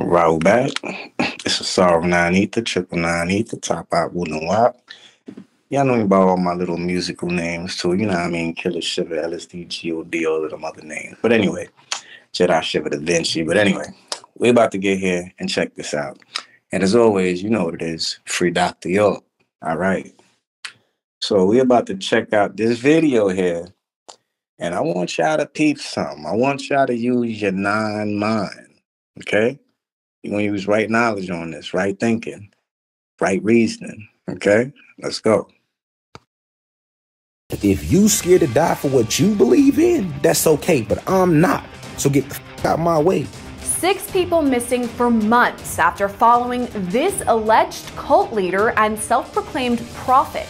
Roll back. It's Asaru A9E, the triple 9E, the top out wu-nuwaupu. Y'all know me by all my little musical names too. You know what I mean? Killer Shiver, LSD, G.O.D., all of them other names. But anyway, Jedi Shiver Da Vinci. But anyway, we're about to get here and check this out. And as always, you know what it is. Free Dr. York. All right. So we're about to check out this video here. And I want y'all to peep something. I want y'all to use your mind. Okay? You're going to use right knowledge on this, right thinking, right reasoning. Okay? Let's go. If you scared to die for what you believe in, that's okay, but I'm not. So get the f out my way. 6 people missing for months after following this alleged cult leader and self-proclaimed prophet.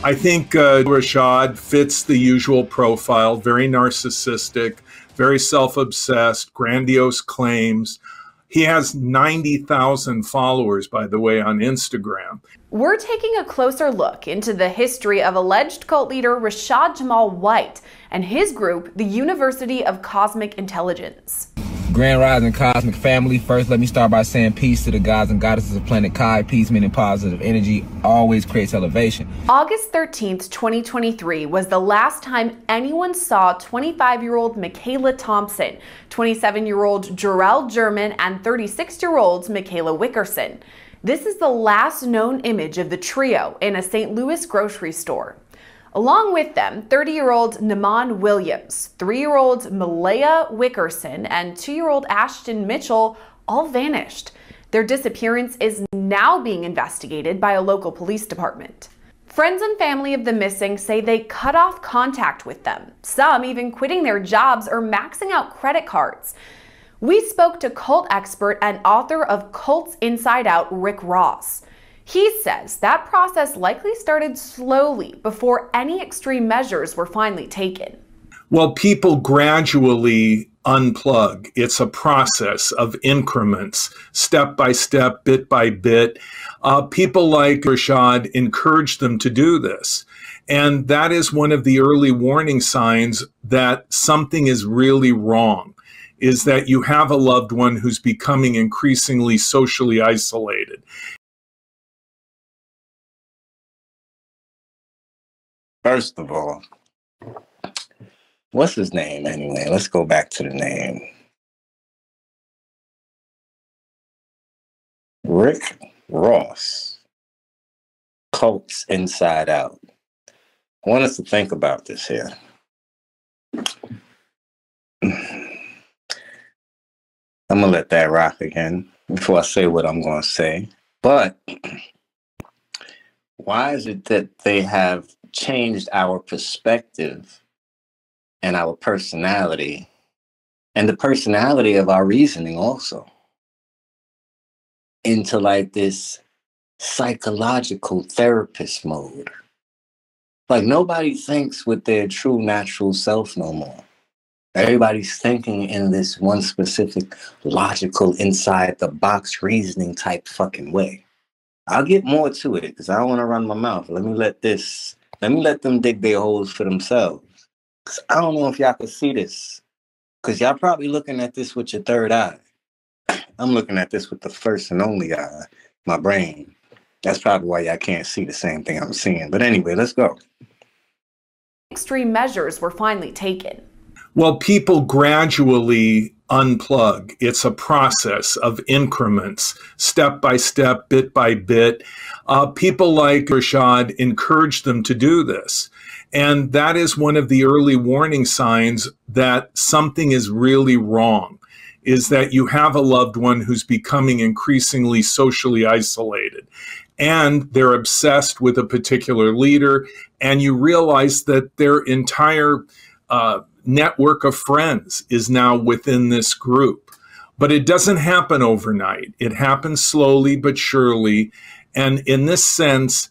I think Rashaad fits the usual profile, very narcissistic, very self-obsessed, grandiose claims. He has 90,000 followers, by the way, on Instagram. We're taking a closer look into the history of alleged cult leader Rashaad Jamal White and his group, the University of Cosmic Intelligence. Grand Rising Cosmic Family. First, let me start by saying peace to the gods and goddesses of planet Kai. Peace meaning positive energy always creates elevation. August 13th, 2023 was the last time anyone saw 25-year-old Michaela Thompson, 27-year-old Jarrell German, and 36-year-old Michaela Wickerson. This is the last known image of the trio in a St. Louis grocery store. Along with them, 30-year-old Naman Williams, 3-year-old Malaya Wickerson, and 2-year-old Ashton Mitchell all vanished. Their disappearance is now being investigated by a local police department. Friends and family of the missing say they cut off contact with them, some even quitting their jobs or maxing out credit cards. We spoke to cult expert and author of Cults Inside Out, Rick Ross. He says that process likely started slowly before any extreme measures were finally taken. Well, people gradually unplug. It's a process of increments, step by step, bit by bit. People like Rashaad encourage them to do this. And that is one of the early warning signs that something is really wrong, is that you have a loved one who's becoming increasingly socially isolated. First of all, what's his name anyway? Let's go back to the name. Rick Ross. Cults Inside Out. I want us to think about this here. I'm going to let that rock again before I say what I'm going to say. But why is it that they have changed our perspective and our personality and the personality of our reasoning also into like this psychological therapist mode? Like nobody thinks with their true natural self no more. Everybody's thinking in this one specific logical inside the box reasoning type fucking way. I'll get more to it because I don't want to run my mouth. Let me let them dig their holes for themselves. Because I don't know if y'all can see this. Because y'all probably looking at this with your third eye. I'm looking at this with the first and only eye, my brain. That's probably why y'all can't see the same thing I'm seeing. But anyway, let's go. Extreme measures were finally taken. Well, people gradually unplug. It's a process of increments, step by step, bit by bit. People like Rashaad encourage them to do this. And that is one of the early warning signs that something is really wrong, is that you have a loved one who's becoming increasingly socially isolated. And they're obsessed with a particular leader, and you realize that their entire network of friends is now within this group. But it doesn't happen overnight. It happens slowly but surely. And in this sense,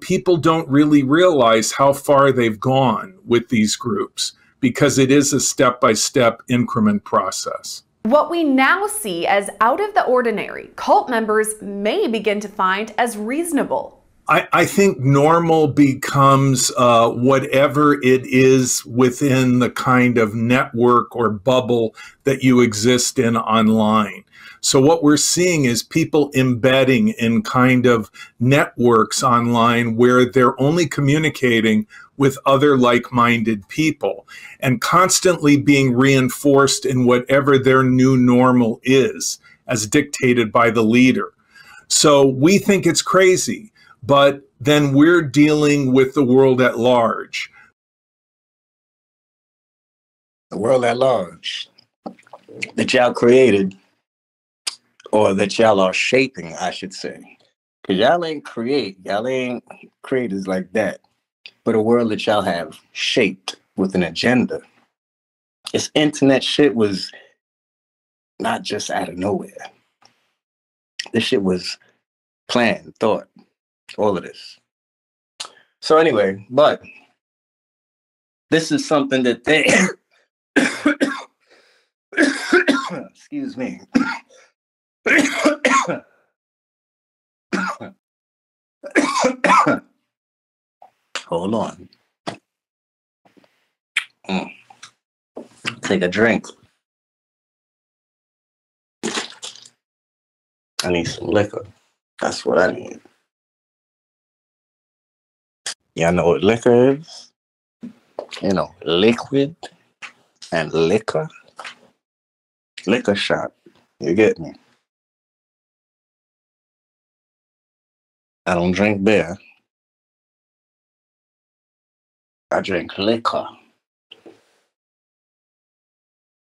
people don't really realize how far they've gone with these groups because it is a step-by-step increment process. What we now see as out of the ordinary, cult members may begin to find as reasonable. I think normal becomes whatever it is within the kind of network or bubble that you exist in online. So what we're seeing is people embedding in kind of networks online where they're only communicating with other like-minded people and constantly being reinforced in whatever their new normal is as dictated by the leader. So we think it's crazy, but then we're dealing with the world at large. The world at large that y'all created, or that y'all are shaping, I should say. Because y'all ain't creators like that, but a world that y'all have shaped with an agenda. This internet shit was not just out of nowhere. This shit was planned, thought, all of this. So anyway, but this is something that they, excuse me. Hold on. Take a drink. I need some liquor. That's what I need. Y'all know what liquor is? You know, liquid and liquor. Liquor shot. You get me? I don't drink beer. I drink liquor.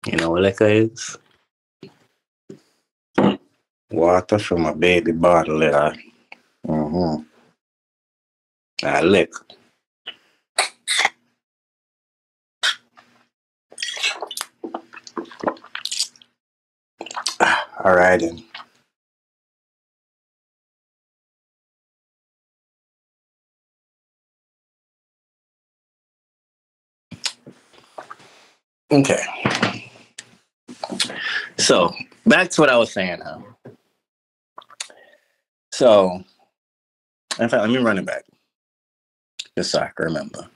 You know what liquor is? Water from a baby bottle that I lick. All right, then. Okay. So, back to what I was saying now. So, in fact, let me run it back. Just so I can remember.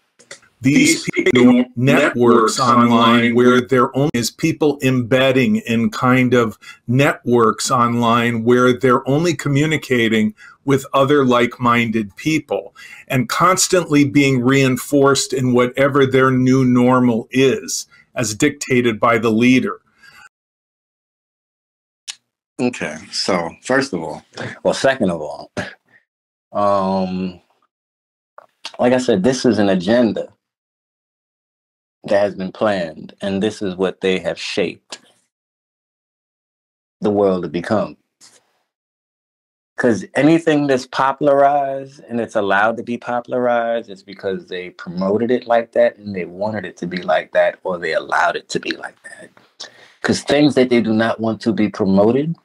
These people networks online where there only is people embedding in kind of networks online where they're only communicating with other like-minded people and constantly being reinforced in whatever their new normal is as dictated by the leader. Okay, so first of all, well, second of all, like I said, this is an agenda that has been planned, and this is what they have shaped the world to become. Because anything that's popularized and it's allowed to be popularized, it's because they promoted it like that and they wanted it to be like that, or they allowed it to be like that. Because things that they do not want to be promoted,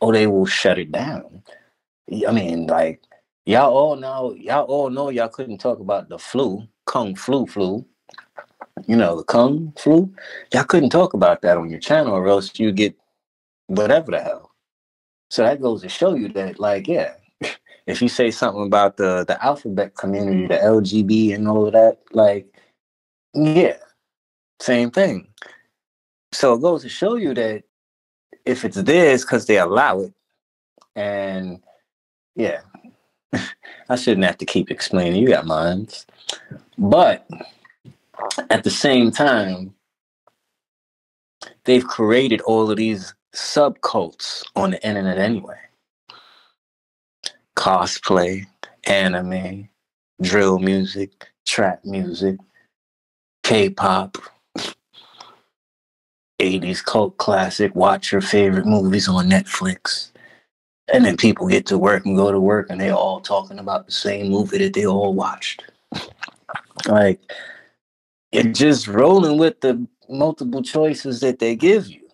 or they will shut it down. I mean, like, y'all all know y'all couldn't talk about the flu, Kung flu. You know, the Kung flu. Y'all couldn't talk about that on your channel, or else you get whatever the hell. So that goes to show you that, like, yeah, if you say something about the alphabet community, the LGB and all of that, like, yeah, same thing. So it goes to show you that if it's theirs, because they allow it, and yeah, I shouldn't have to keep explaining. You got minds. But at the same time, they've created all of these subcults on the internet anyway. Cosplay, anime, drill music, trap music, K-pop, 80s cult classic, watch your favorite movies on Netflix. And then people get to work and go to work and they all talking about the same movie that they all watched. Like, you're just rolling with the multiple choices that they give you.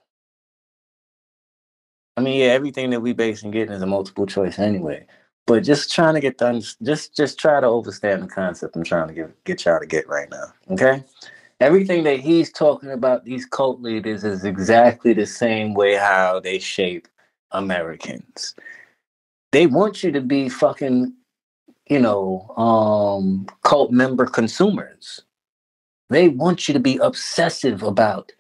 I mean, yeah, everything that we base and getting is a multiple choice anyway. But just trying to get done, just try to understand the concept I'm trying to get y'all to get right now. Okay? Everything that he's talking about, these cult leaders, is exactly the same way how they shape Americans. They want you to be fucking cult member consumers. They want you to be obsessive about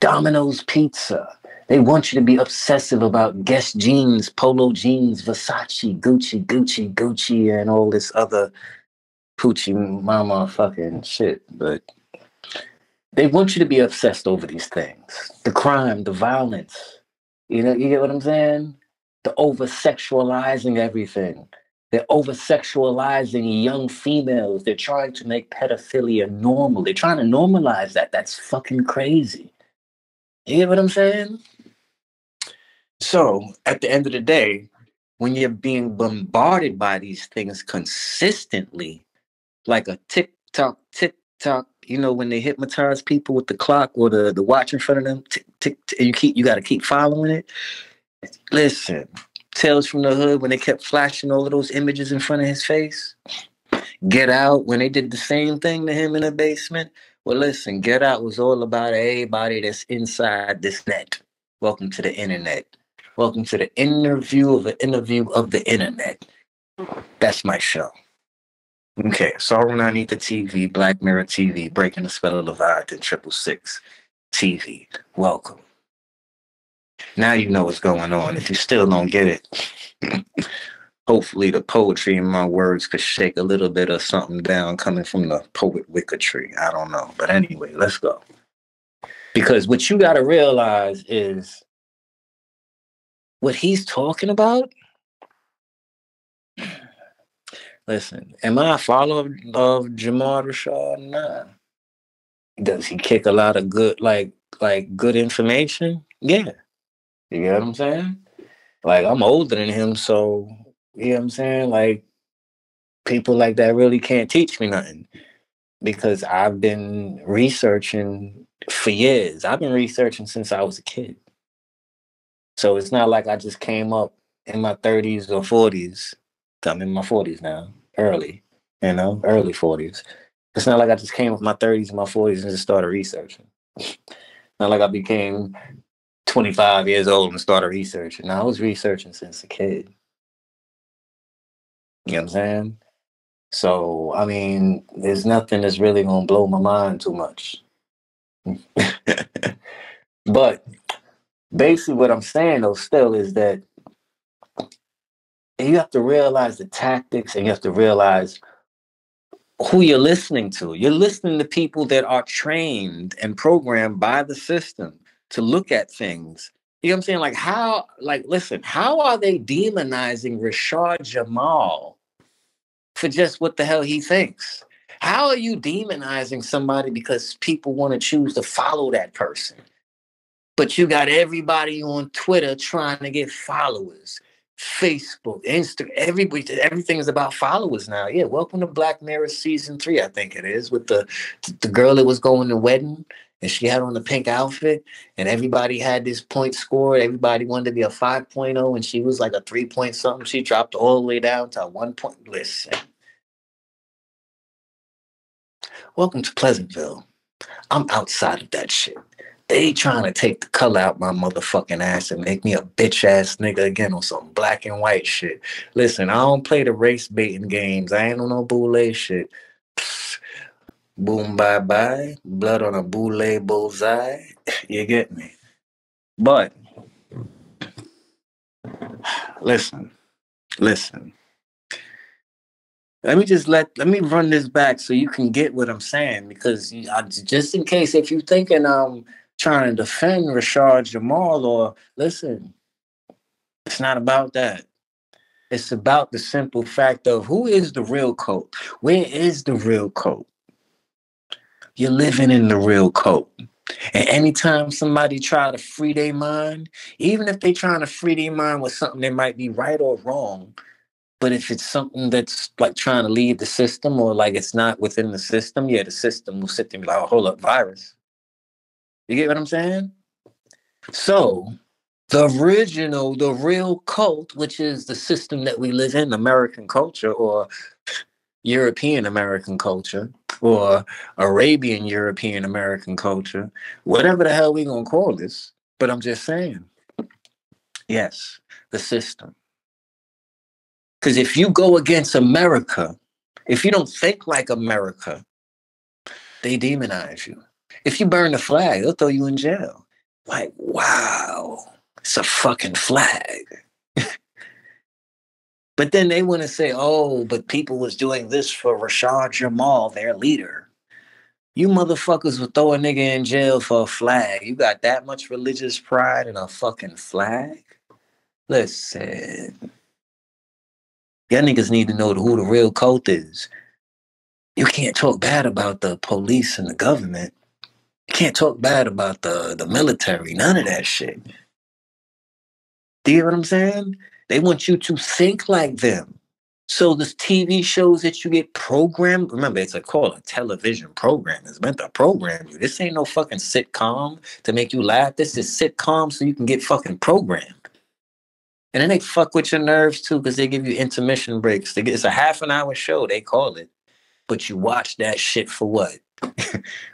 Domino's Pizza. They want you to be obsessive about Guess jeans, Polo jeans, Versace, Gucci, and all this other poochie mama fucking shit. But they want you to be obsessed over these things. The crime, the violence. You get what I'm saying? The over-sexualizing everything. They're over-sexualizing young females. They're trying to make pedophilia normal. They're trying to normalize that. That's fucking crazy. You get what I'm saying? So, at the end of the day, when you're being bombarded by these things consistently, like a tick-tock, when they hypnotize people with the clock or the watch in front of them, tick, tick, and you got to keep following it. Listen, Tales from the Hood, when they kept flashing all of those images in front of his face. Get Out, when they did the same thing to him in the basement. Well, listen, Get Out was all about everybody that's inside this net. Welcome to the internet. Welcome to the interview of the internet. That's my show. Okay, Asaru underneath the TV, Black Mirror TV, Breaking the Spell of Leviathan, 666 TV. Welcome. Now you know what's going on. If you still don't get it, hopefully the poetry in my words could shake a little bit of something down coming from the poet wicketry. I don't know. But anyway, let's go. Because what you got to realize is what he's talking about. Listen, am I a follower of Jamal Rashaad? Nah. Does he kick a lot of good, like good information? Yeah. You get what I'm saying? Like, I'm older than him, so, you know what I'm saying? Like, people like that really can't teach me nothing because I've been researching for years. I've been researching since I was a kid. So it's not like I just came up in my 30s or 40s. I'm in my 40s now, early 40s. It's not like I just came up in my 30s and my 40s and just started researching. Not like I became 25 years old and started researching. No, I was researching since a kid. You know what I'm saying? So, I mean, there's nothing that's really going to blow my mind too much. But basically what I'm saying, though, still is that you have to realize the tactics and you have to realize who you're listening to. You're listening to people that are trained and programmed by the system to look at things. You know what I'm saying? How are they demonizing Rashaad Jamal for just what the hell he thinks? How are you demonizing somebody because people want to choose to follow that person? But you got everybody on Twitter trying to get followers. Facebook, Instagram, everything is about followers now. Yeah, welcome to Black Mirror season 3, I think it is, with the girl that was going to wedding and she had on the pink outfit and everybody had this point score. Everybody wanted to be a 5.0 and she was like a 3 point something. She dropped all the way down to a 1 point. Listen. Welcome to Pleasantville. I'm outside of that shit. They trying to take the color out my motherfucking ass and make me a bitch ass nigga again on some black and white shit. Listen, I don't play the race baiting games. I ain't on no boule shit. Pfft. Boom, bye bye. Blood on a boule bullseye. You get me? But listen. Let me run this back so you can get what I'm saying, because just in case if you're thinking I'm trying to defend Rashaad Jamal, or listen, it's not about that. It's about the simple fact of who is the real cult? Where is the real cult? You're living in the real cult. And anytime somebody try to free their mind, even if they trying to free their mind with something that might be right or wrong, but if it's something that's like trying to leave the system or like it's not within the system, yeah, the system will sit there and be like, oh, hold up, virus. You get what I'm saying? So the real cult, which is the system that we live in, American culture or European American culture or Arabian European American culture, whatever the hell we gonna call this. But I'm just saying, yes, the system. Because if you go against America, if you don't think like America, they demonize you. If you burn the flag, they'll throw you in jail. Like, wow, it's a fucking flag. But then they want to say, oh, but people was doing this for Rashaad Jamal, their leader. You motherfuckers would throw a nigga in jail for a flag. You got that much religious pride in a fucking flag? Listen. Y'all niggas need to know who the real cult is. You can't talk bad about the police and the government. You can't talk bad about the military. None of that shit. Do you hear what I'm saying? They want you to think like them. So this TV shows that you get programmed. Remember, it's called a television program. It's meant to program you. This ain't no fucking sitcom to make you laugh. This is sitcom so you can get fucking programmed. And then they fuck with your nerves too because they give you intermission breaks. It's a half an hour show, they call it. But you watch that shit for what?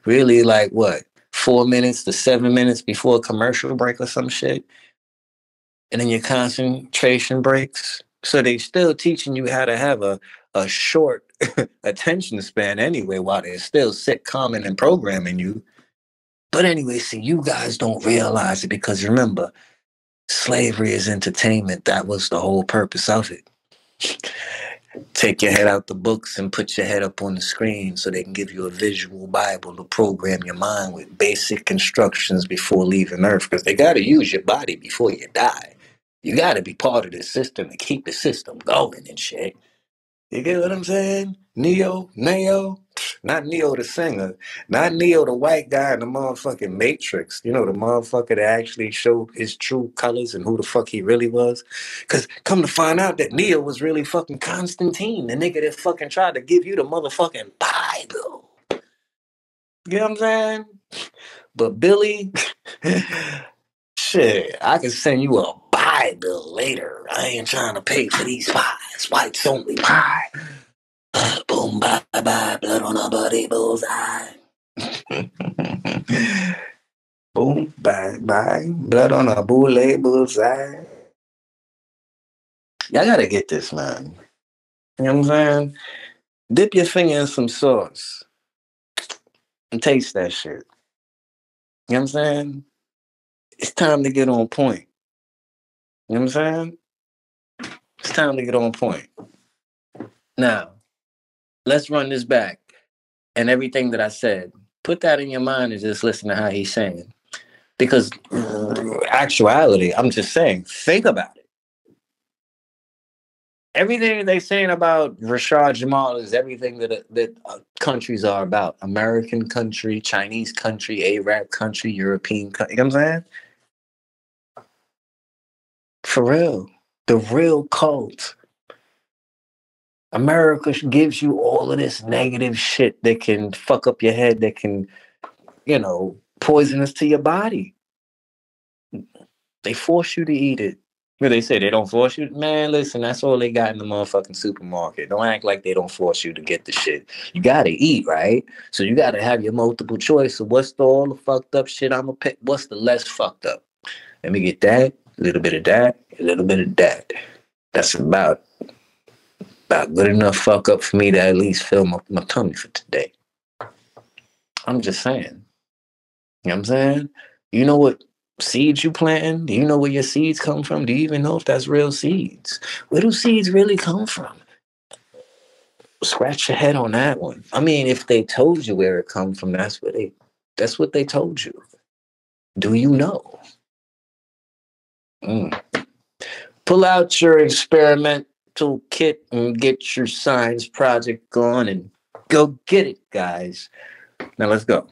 Really, like what? 4 minutes to 7 minutes before a commercial break or some shit? And then your concentration breaks. So they still teaching you how to have a short attention span anyway, while they're still sitcomming and programming you. But anyway, see, you guys don't realize it because remember, slavery is entertainment. That was the whole purpose of it. Take your head out the books and put your head up on the screen so they can give you a visual Bible to program your mind with basic instructions before leaving Earth, because they got to use your body before you die. You got to be part of the system to keep the system going and shit. You get what I'm saying? Neo, not Neo the singer, not Neo the white guy in the motherfucking Matrix. You know, the motherfucker that actually showed his true colors and who the fuck he really was. Because come to find out that Neo was really fucking Constantine, the nigga that fucking tried to give you the motherfucking Bible. You know what I'm saying? But Billy, shit, I can send you a Bible later. I ain't trying to pay for these pies. Whites only pie. Boom, bye, bye, blood on a buddy bullseye. Boom, bye, bye, blood on a bullseye. Y'all gotta get this, man. You know what I'm saying? Dip your finger in some sauce and taste that shit. You know what I'm saying? It's time to get on point. You know what I'm saying? It's time to get on point. Now, let's run this back. And everything that I said, put that in your mind and just listen to how he's saying. Because actuality, I'm just saying, think about it. Everything they're saying about Rashaad Jamal is everything that countries are about. American country, Chinese country, Arab country, European country. You know what I'm saying? For real. The real cult. America gives you all of this negative shit that can fuck up your head, that can, poisonous to your body. They force you to eat it. They say they don't force you. Man, listen, that's all they got in the motherfucking supermarket. Don't act like they don't force you to get the shit. You gotta eat, right? So you gotta have your multiple choice of what's all the fucked up shit I'm gonna pick. What's the less fucked up? Let me get that, a little bit of that, a little bit of that. That's about good enough fuck up for me to at least fill my tummy for today. I'm just saying. You know what I'm saying? You know what seeds you planting? Do you know where your seeds come from? Do you even know if that's real seeds? Where do seeds really come from? Scratch your head on that one. I mean, if they told you where it come from, that's what they told you. Do you know? Pull out your experimental kit and get your science project on and go get it, guys. Now let's go.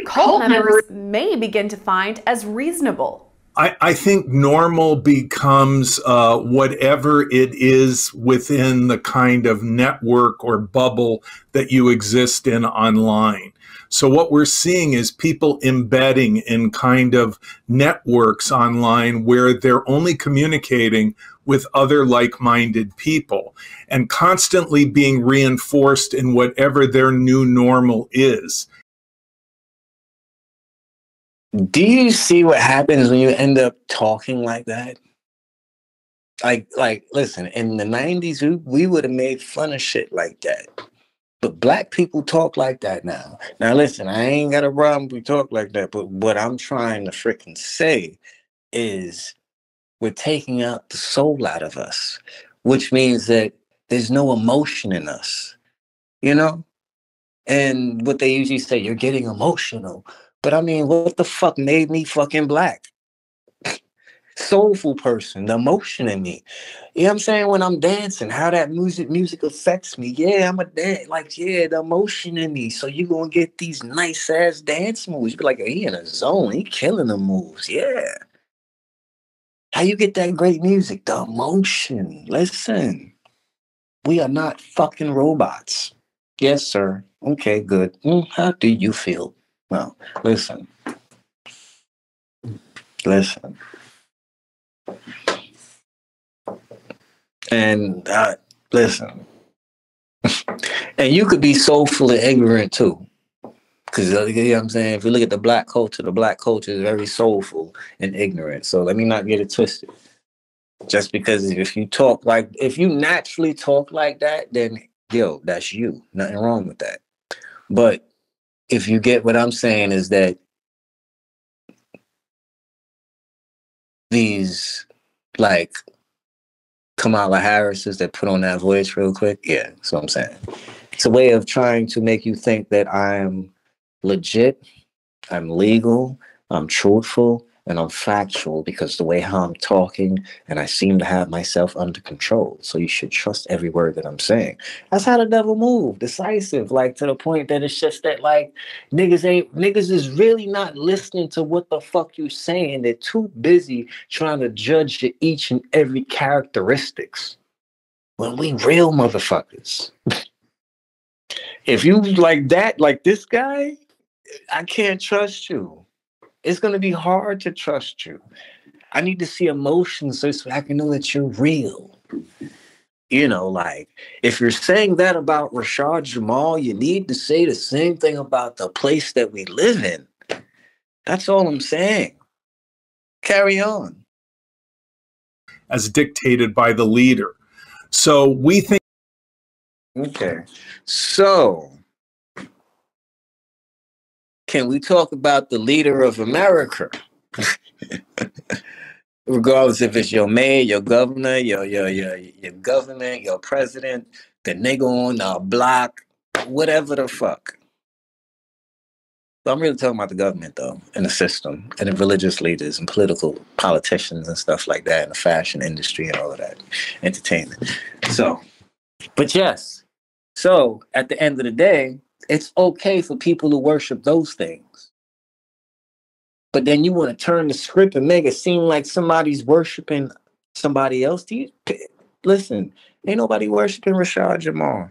Cult members may begin to find as reasonable. I think normal becomes whatever it is within the kind of network or bubble that you exist in online. So what we're seeing is people embedding in kind of networks online where they're only communicating with other like-minded people and constantly being reinforced in whatever their new normal is. Do you see what happens when you end up talking like that? Listen, in the 90s, we would have made fun of shit like that. But black people talk like that now. Now, listen, I ain't got a problem we talk like that. But what I'm trying to freaking say is we're taking out the soul out of us, which means that there's no emotion in us, you know? And what they usually say, you're getting emotional. But I mean, what the fuck made me fucking black? Soulful person, the emotion in me. You know what I'm saying? When I'm dancing, how that music affects me. Yeah, I'm a dance. Like, yeah, the emotion in me. So you gonna get these nice ass dance moves. You be like, oh, he in a zone. He killing the moves. Yeah. How you get that great music? The emotion. Listen, we are not fucking robots. Yes, sir. Okay, good. How do you feel? Well, listen. And listen. And you could be soulful and ignorant too. Because, you know what I'm saying? If you look at the black culture is very soulful and ignorant. So let me not get it twisted. Just because if you naturally talk like that, then, yo, that's you. Nothing wrong with that. But if you get what I'm saying is that these, like, Kamala Harris's that put on that voice real quick, yeah, that's what I'm saying. It's a way of trying to make you think that I'm legit, I'm legal, I'm truthful, and I'm factual because the way how I'm talking and I seem to have myself under control. So you should trust every word that I'm saying. That's how the devil move, decisive, like to the point that it's just that like niggas is really not listening to what the fuck you saying. They're too busy trying to judge your each and every characteristics. When we real motherfuckers. If you like that, like this guy, I can't trust you. It's going to be hard to trust you. I need to see emotions so I can know that you're real. You know, like, if you're saying that about Rashaad Jamal, you need to say the same thing about the place that we live in. That's all I'm saying. Carry on. As dictated by the leader. So we think. Okay. So, can we talk about the leader of America? Regardless if it's your mayor, your governor, your government, your president, the nigga on the block, whatever the fuck. So I'm really talking about the government though, and the system, and the religious leaders and political politicians and stuff like that, and the fashion industry and all of that, entertainment. So, but yes. So at the end of the day, it's okay for people to worship those things. But then you want to turn the script and make it seem like somebody's worshiping somebody else. Listen, ain't nobody worshiping Rashaad Jamal.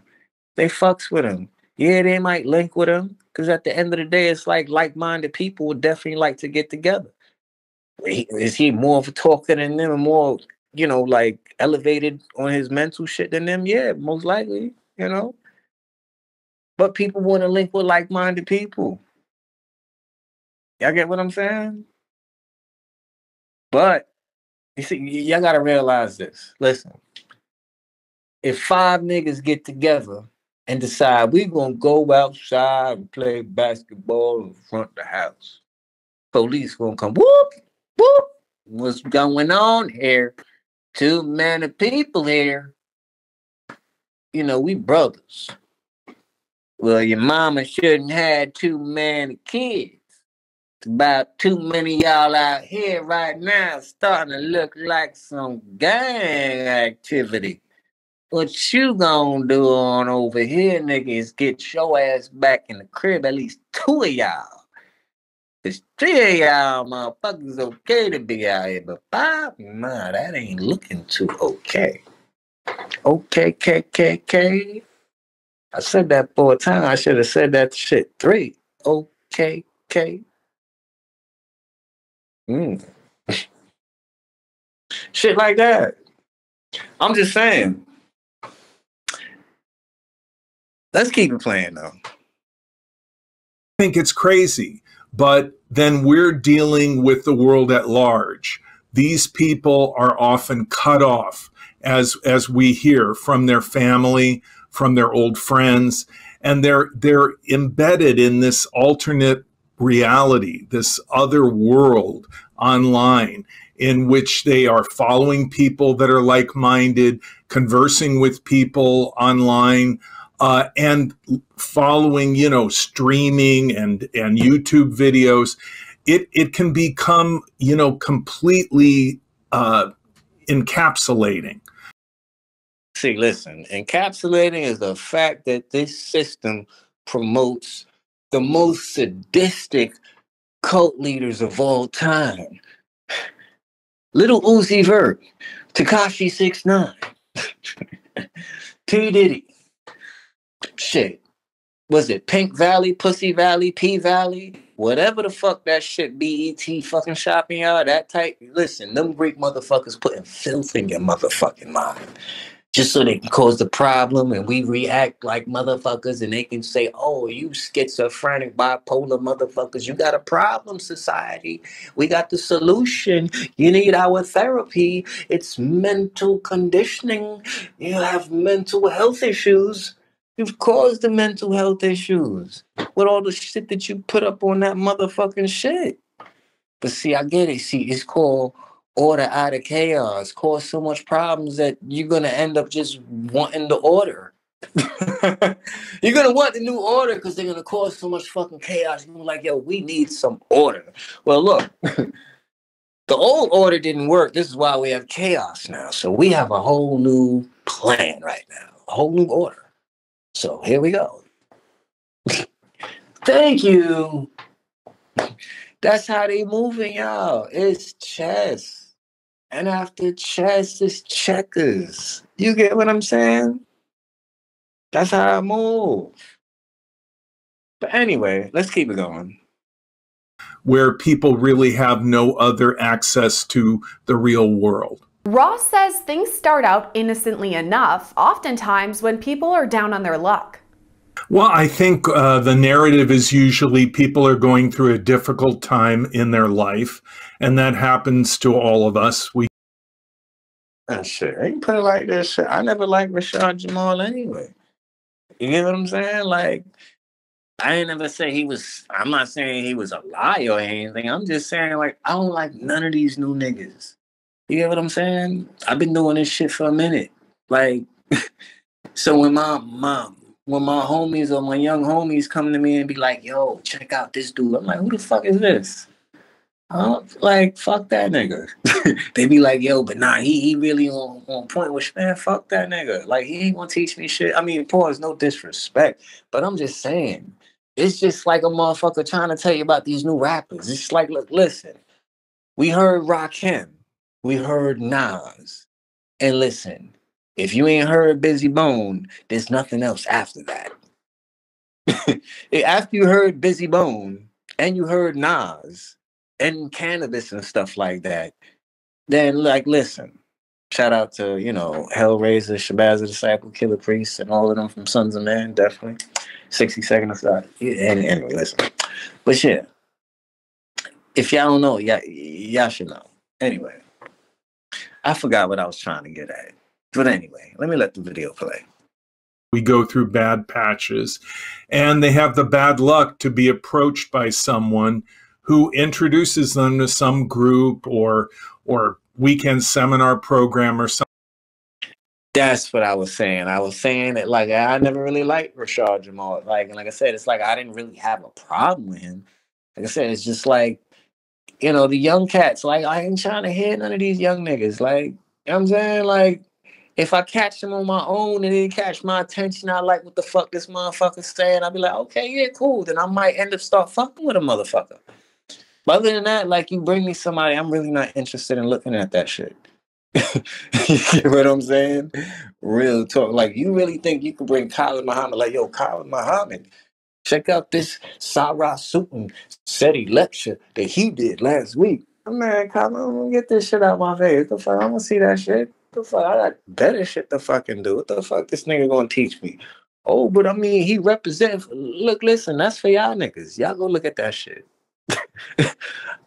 They fucks with him. Yeah, they might link with him. Because at the end of the day, it's like-minded people would definitely like to get together. Is he more of a talker than them and more, like elevated on his mental shit than them? Yeah, most likely, But people want to link with like-minded people. Y'all get what I'm saying? But, you see, y'all got to realize this. Listen, if 5 niggas get together and decide we're going to go outside and play basketball in front of the house, police going to come, whoop, whoop. What's going on here? Too many people here. We brothers. Well, your mama shouldn't have too many kids. It's about too many y'all out here right now starting to look like some gang activity. What you gonna do on over here, nigga, is get your ass back in the crib, at least 2 of y'all. It's 3 of y'all motherfuckers okay to be out here, but 5? Nah, that ain't looking too okay. Okay, KKK. I said that 4 times. I should have said that shit 3. Okay, K. Shit like that. I'm just saying. Let's keep it playing though. I think it's crazy, but then we're dealing with the world at large. these people are often cut off, as we hear, from their family, from their old friends, and they're embedded in this alternate reality, this other world online, in which they are following people that are like-minded, conversing with people online, and following, streaming and YouTube videos. It can become, completely encapsulating. See, listen, encapsulating is the fact that this system promotes the most sadistic cult leaders of all time. Little Uzi Vert, Tekashi 6ix9ine, P. Diddy. Shit. Was it Pink Valley, Pussy Valley, P Valley? Whatever the fuck that shit BET fucking shopping yard, that type. Listen, them Greek motherfuckers putting filth in your motherfucking mind. Just so they can cause the problem and we react like motherfuckers and they can say, oh, you schizophrenic, bipolar motherfuckers, you got a problem, society. We got the solution. You need our therapy. It's mental conditioning. You have mental health issues. You've caused the mental health issues with all the shit that you put up on that motherfucking shit. But see, I get it. See, it's called order out of chaos. Cause so much problems that you're going to end up just wanting the order. You're going to want the new order because they're going to cause so much fucking chaos. You're like, yo, we need some order. Well, look, the old order didn't work. This is why we have chaos now. So we have a whole new plan right now, a whole new order. So here we go. Thank you. That's how they moving, y'all. It's chess. And after chess, it's checkers. You get what I'm saying? That's how I move. But anyway, let's keep it going. Where people really have no other access to the real world. Ross says things start out innocently enough, oftentimes when people are down on their luck. Well, I think the narrative is usually people are going through a difficult time in their life, and that happens to all of us. Shit, I ain't put it like this. Shit, I never liked Rashaad Jamal anyway. You get what I'm saying? Like, I ain't never say he was. I'm not saying he was a liar or anything. I'm just saying, like, I don't like none of these new niggas. You get what I'm saying? I've been doing this shit for a minute. Like, so when my homies or my young homies come to me and be like, yo, check out this dude. I'm like, who the fuck is this? Like, fuck that nigga. They be like, yo, but nah, he really on point with, man, fuck that nigga. Like, he ain't gonna teach me shit. I mean, pause, no disrespect. But I'm just saying, it's just like a motherfucker trying to tell you about these new rappers. It's like, look, listen, we heard Rakim. We heard Nas. And listen, if you ain't heard Busy Bone, there's nothing else after that. After you heard Busy Bone and you heard Nas and Cannabis and stuff like that, then, like, listen, shout out to, Hellraiser, Shabazz the Disciple, Killer Priest, and all of them from Sons of Man, definitely. 60 Seconds aside. Anyway, listen. But shit, if y'all don't know, y'all should know. Anyway, I forgot what I was trying to get at. But anyway, let me let the video play. We go through bad patches, and they have the bad luck to be approached by someone who introduces them to some group or weekend seminar program or something. That's what I was saying. I was saying that, like, I never really liked Rashaad Jamal. Like I said, it's like I didn't really have a problem with him. Like I said, it's just like, the young cats, like, I ain't trying to hear none of these young niggas. Like, you know what I'm saying? Like, if I catch them on my own and they catch my attention, I like what the fuck this motherfucker's saying, I'll be like, okay, yeah, cool. Then I might end up start fucking with a motherfucker. But other than that, like, you bring me somebody, I'm really not interested in looking at that shit. You get what I'm saying? Real talk. Like, you really think you could bring Colin Muhammad? Like, yo, Colin Muhammad, check out this Sarah Sutton SETI lecture that he did last week. Man, Colin, I'm gonna get this shit out of my face. The fuck, I'm gonna see that shit. The fuck, I got better shit to fucking do. What the fuck this nigga gonna teach me? Oh, but I mean, he represents. Look, listen, that's for y'all niggas. Y'all go look at that shit.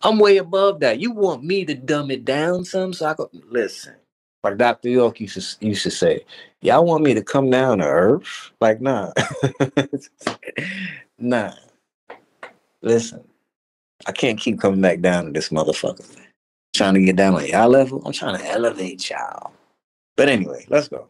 I'm way above that. You want me to dumb it down some so I could listen. Like Dr. York used to say, y'all want me to come down to earth? Like, nah. Nah. Listen, I can't keep coming back down to this motherfucker. Trying to get down on y'all level. I'm trying to elevate y'all. But anyway, let's go.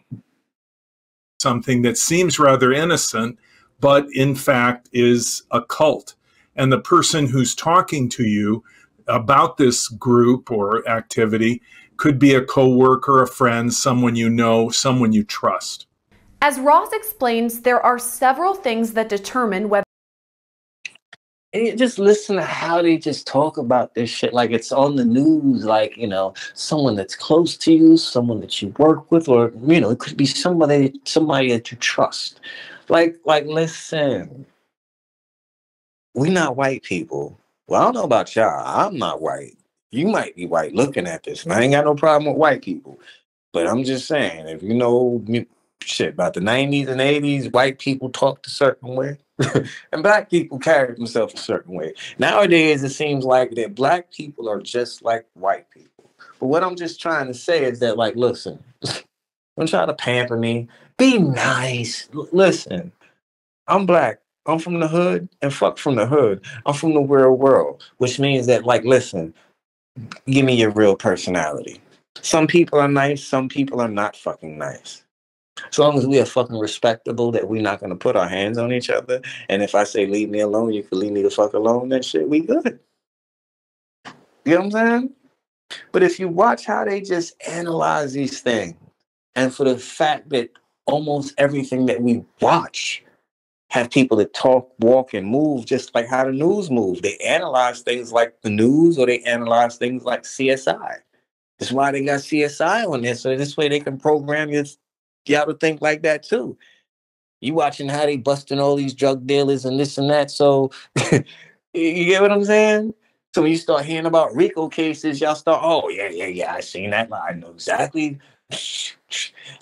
Something that seems rather innocent, but in fact is a cult. And the person who's talking to you about this group or activity could be a coworker, a friend, someone you know, someone you trust. As Ross explains, there are several things that determine whether. And you just listen to how they just talk about this shit like it's on the news, like, you know, someone that's close to you, someone that you work with, or, you know, it could be somebody that you trust. Like, listen, we not white people. Well, I don't know about y'all. I'm not white. You might be white looking at this, and I ain't got no problem with white people. But I'm just saying, if you know shit about the 90s and 80s, white people talked a certain way. And black people carried themselves a certain way. Nowadays, it seems like that black people are just like white people. But what I'm just trying to say is that, like, listen, don't try to pamper me. Be nice. Listen, I'm black. I'm from the hood, and fuck from the hood. I'm from the real world, which means that, like, listen, give me your real personality. Some people are nice. Some people are not fucking nice. As long as we are fucking respectable, that we're not going to put our hands on each other. And if I say leave me alone, you can leave me the fuck alone, that shit, we good. You know what I'm saying? But if you watch how they just analyze these things, and for the fact that almost everything that we watch have people that talk, walk, and move just like how the news moves. They analyze things like the news, or they analyze things like CSI. That's why they got CSI on there, so this way they can program y'all to think like that too. You watching how they busting all these drug dealers and this and that. So you get what I'm saying? So when you start hearing about RICO cases, y'all start, oh yeah, I seen that. I know exactly.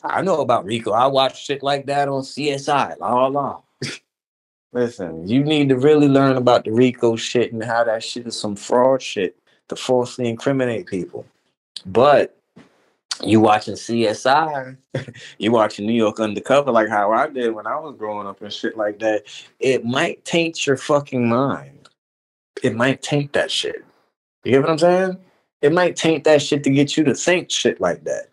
I know about RICO. I watch shit like that on CSI. La. Listen, you need to really learn about the RICO shit and how that shit is some fraud shit to falsely incriminate people. But you watching CSI, you watching New York Undercover like how I did when I was growing up and shit like that, it might taint your fucking mind. It might taint that shit. You get what I'm saying? It might taint that shit to get you to think shit like that.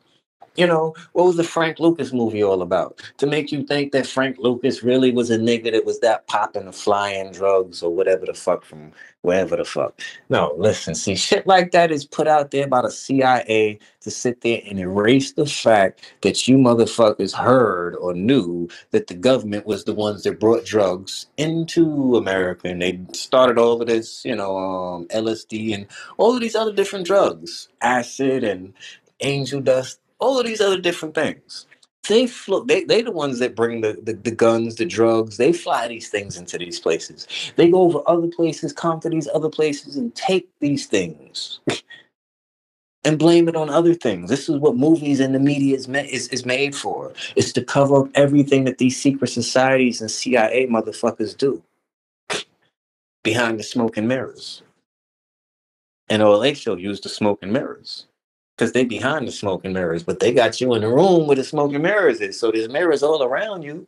You know, what was the Frank Lucas movie all about? To make you think that Frank Lucas really was a nigga that was that popping the flying drugs or whatever the fuck from wherever the fuck. No, listen, see, shit like that is put out there by the CIA to sit there and erase the fact that you motherfuckers heard or knew that the government was the ones that brought drugs into America, and they started all of this, you know, LSD and all of these other different drugs, acid and angel dust, all of these other different things. They the ones that bring the guns, the drugs. They fly these things into these places. They go over other places, come to these other places, and take these things and blame it on other things. This is what movies and the media is made for. It's to cover up everything that these secret societies and CIA motherfuckers do behind the smoke and mirrors. And all they show you is the smoke and mirrors. Because they behind the smoke and mirrors, but they got you in the room where the smoke and mirrors is. So there's mirrors all around you,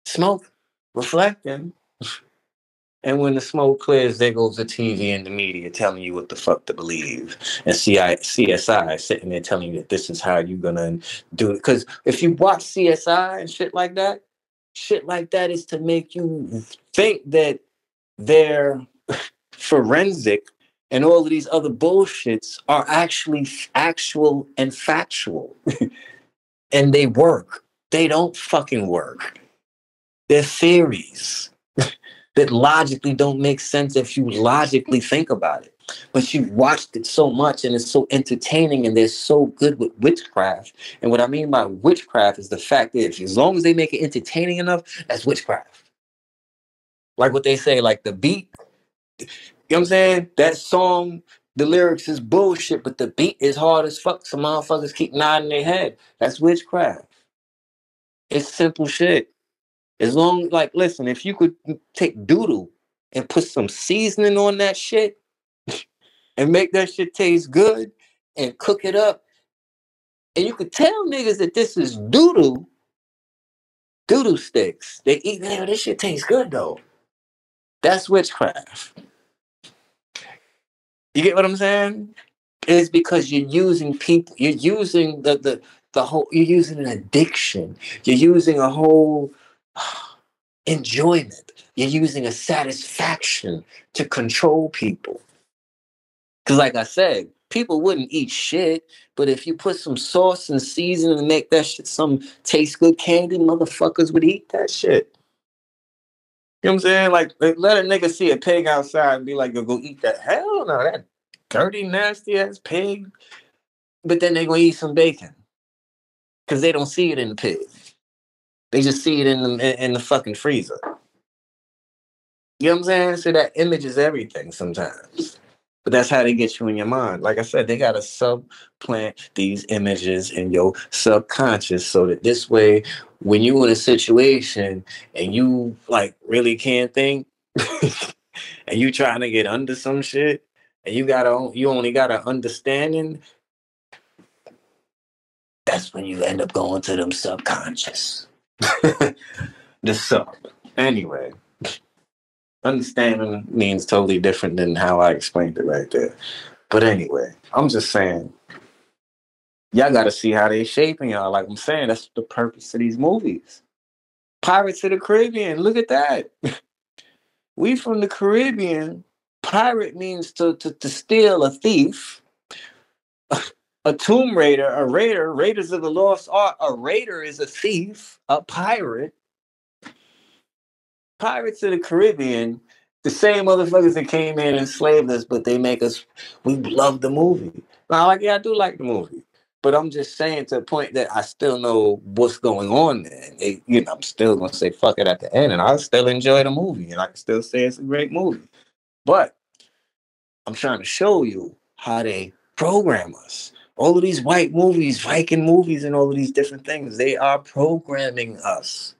smoke, reflecting. And when the smoke clears, there goes the TV and the media telling you what the fuck to believe. And CSI sitting there telling you that this is how you're going to do it. Because if you watch CSI and shit like that is to make you think that they're forensic and all of these other bullshits are actually actual and factual. And they work. They don't fucking work. They're theories that logically don't make sense if you logically think about it. But you've watched it so much and it's so entertaining and they're so good with witchcraft. And what I mean by witchcraft is the fact that as long as they make it entertaining enough, that's witchcraft. Like what they say, like the beat. You know what I'm saying? That song, the lyrics is bullshit, but the beat is hard as fuck. Some motherfuckers keep nodding their head. That's witchcraft. It's simple shit. As long, like, listen, if you could take doodle and put some seasoning on that shit, and make that shit taste good and cook it up. And you could tell niggas that this is doodoo sticks. They eat, man, this shit tastes good though. That's witchcraft. You get what I'm saying? It's because you're using people, you're using the whole, you're using an addiction. You're using a whole enjoyment. You're using a satisfaction to control people. Because like I said, people wouldn't eat shit, but if you put some sauce and seasoning and make that shit some taste good candy, motherfuckers would eat that shit. You know what I'm saying? Like, let a nigga see a pig outside and be like, yo, go eat that. Hell no, that dirty, nasty ass pig. But then they gonna eat some bacon. Because they don't see it in the pig. They just see it in the fucking freezer. You know what I'm saying? So that image is everything sometimes. But that's how they get you in your mind. Like I said, they got to subplant these images in your subconscious so that this way, when you're in a situation and you like really can't think and you trying to get under some shit and you only got an understanding, that's when you end up going to them subconscious. The sub. Anyway. Understanding means totally different than how I explained it right there. But anyway, I'm just saying, y'all got to see how they shaping y'all. Like I'm saying, that's the purpose of these movies. Pirates of the Caribbean, look at that. We from the Caribbean. Pirate means to steal, a thief. A tomb raider, a raider, Raiders of the Lost Ark. A raider is a thief, a pirate. Pirates of the Caribbean, the same motherfuckers that came in and enslaved us, but they make us, we love the movie. Now, like, yeah, I do like the movie, but I'm just saying to the point that I still know what's going on there. I'm still going to say fuck it at the end, and I still enjoy the movie, and I can still say it's a great movie. But I'm trying to show you how they program us. All of these white movies, Viking movies, and all of these different things, they are programming us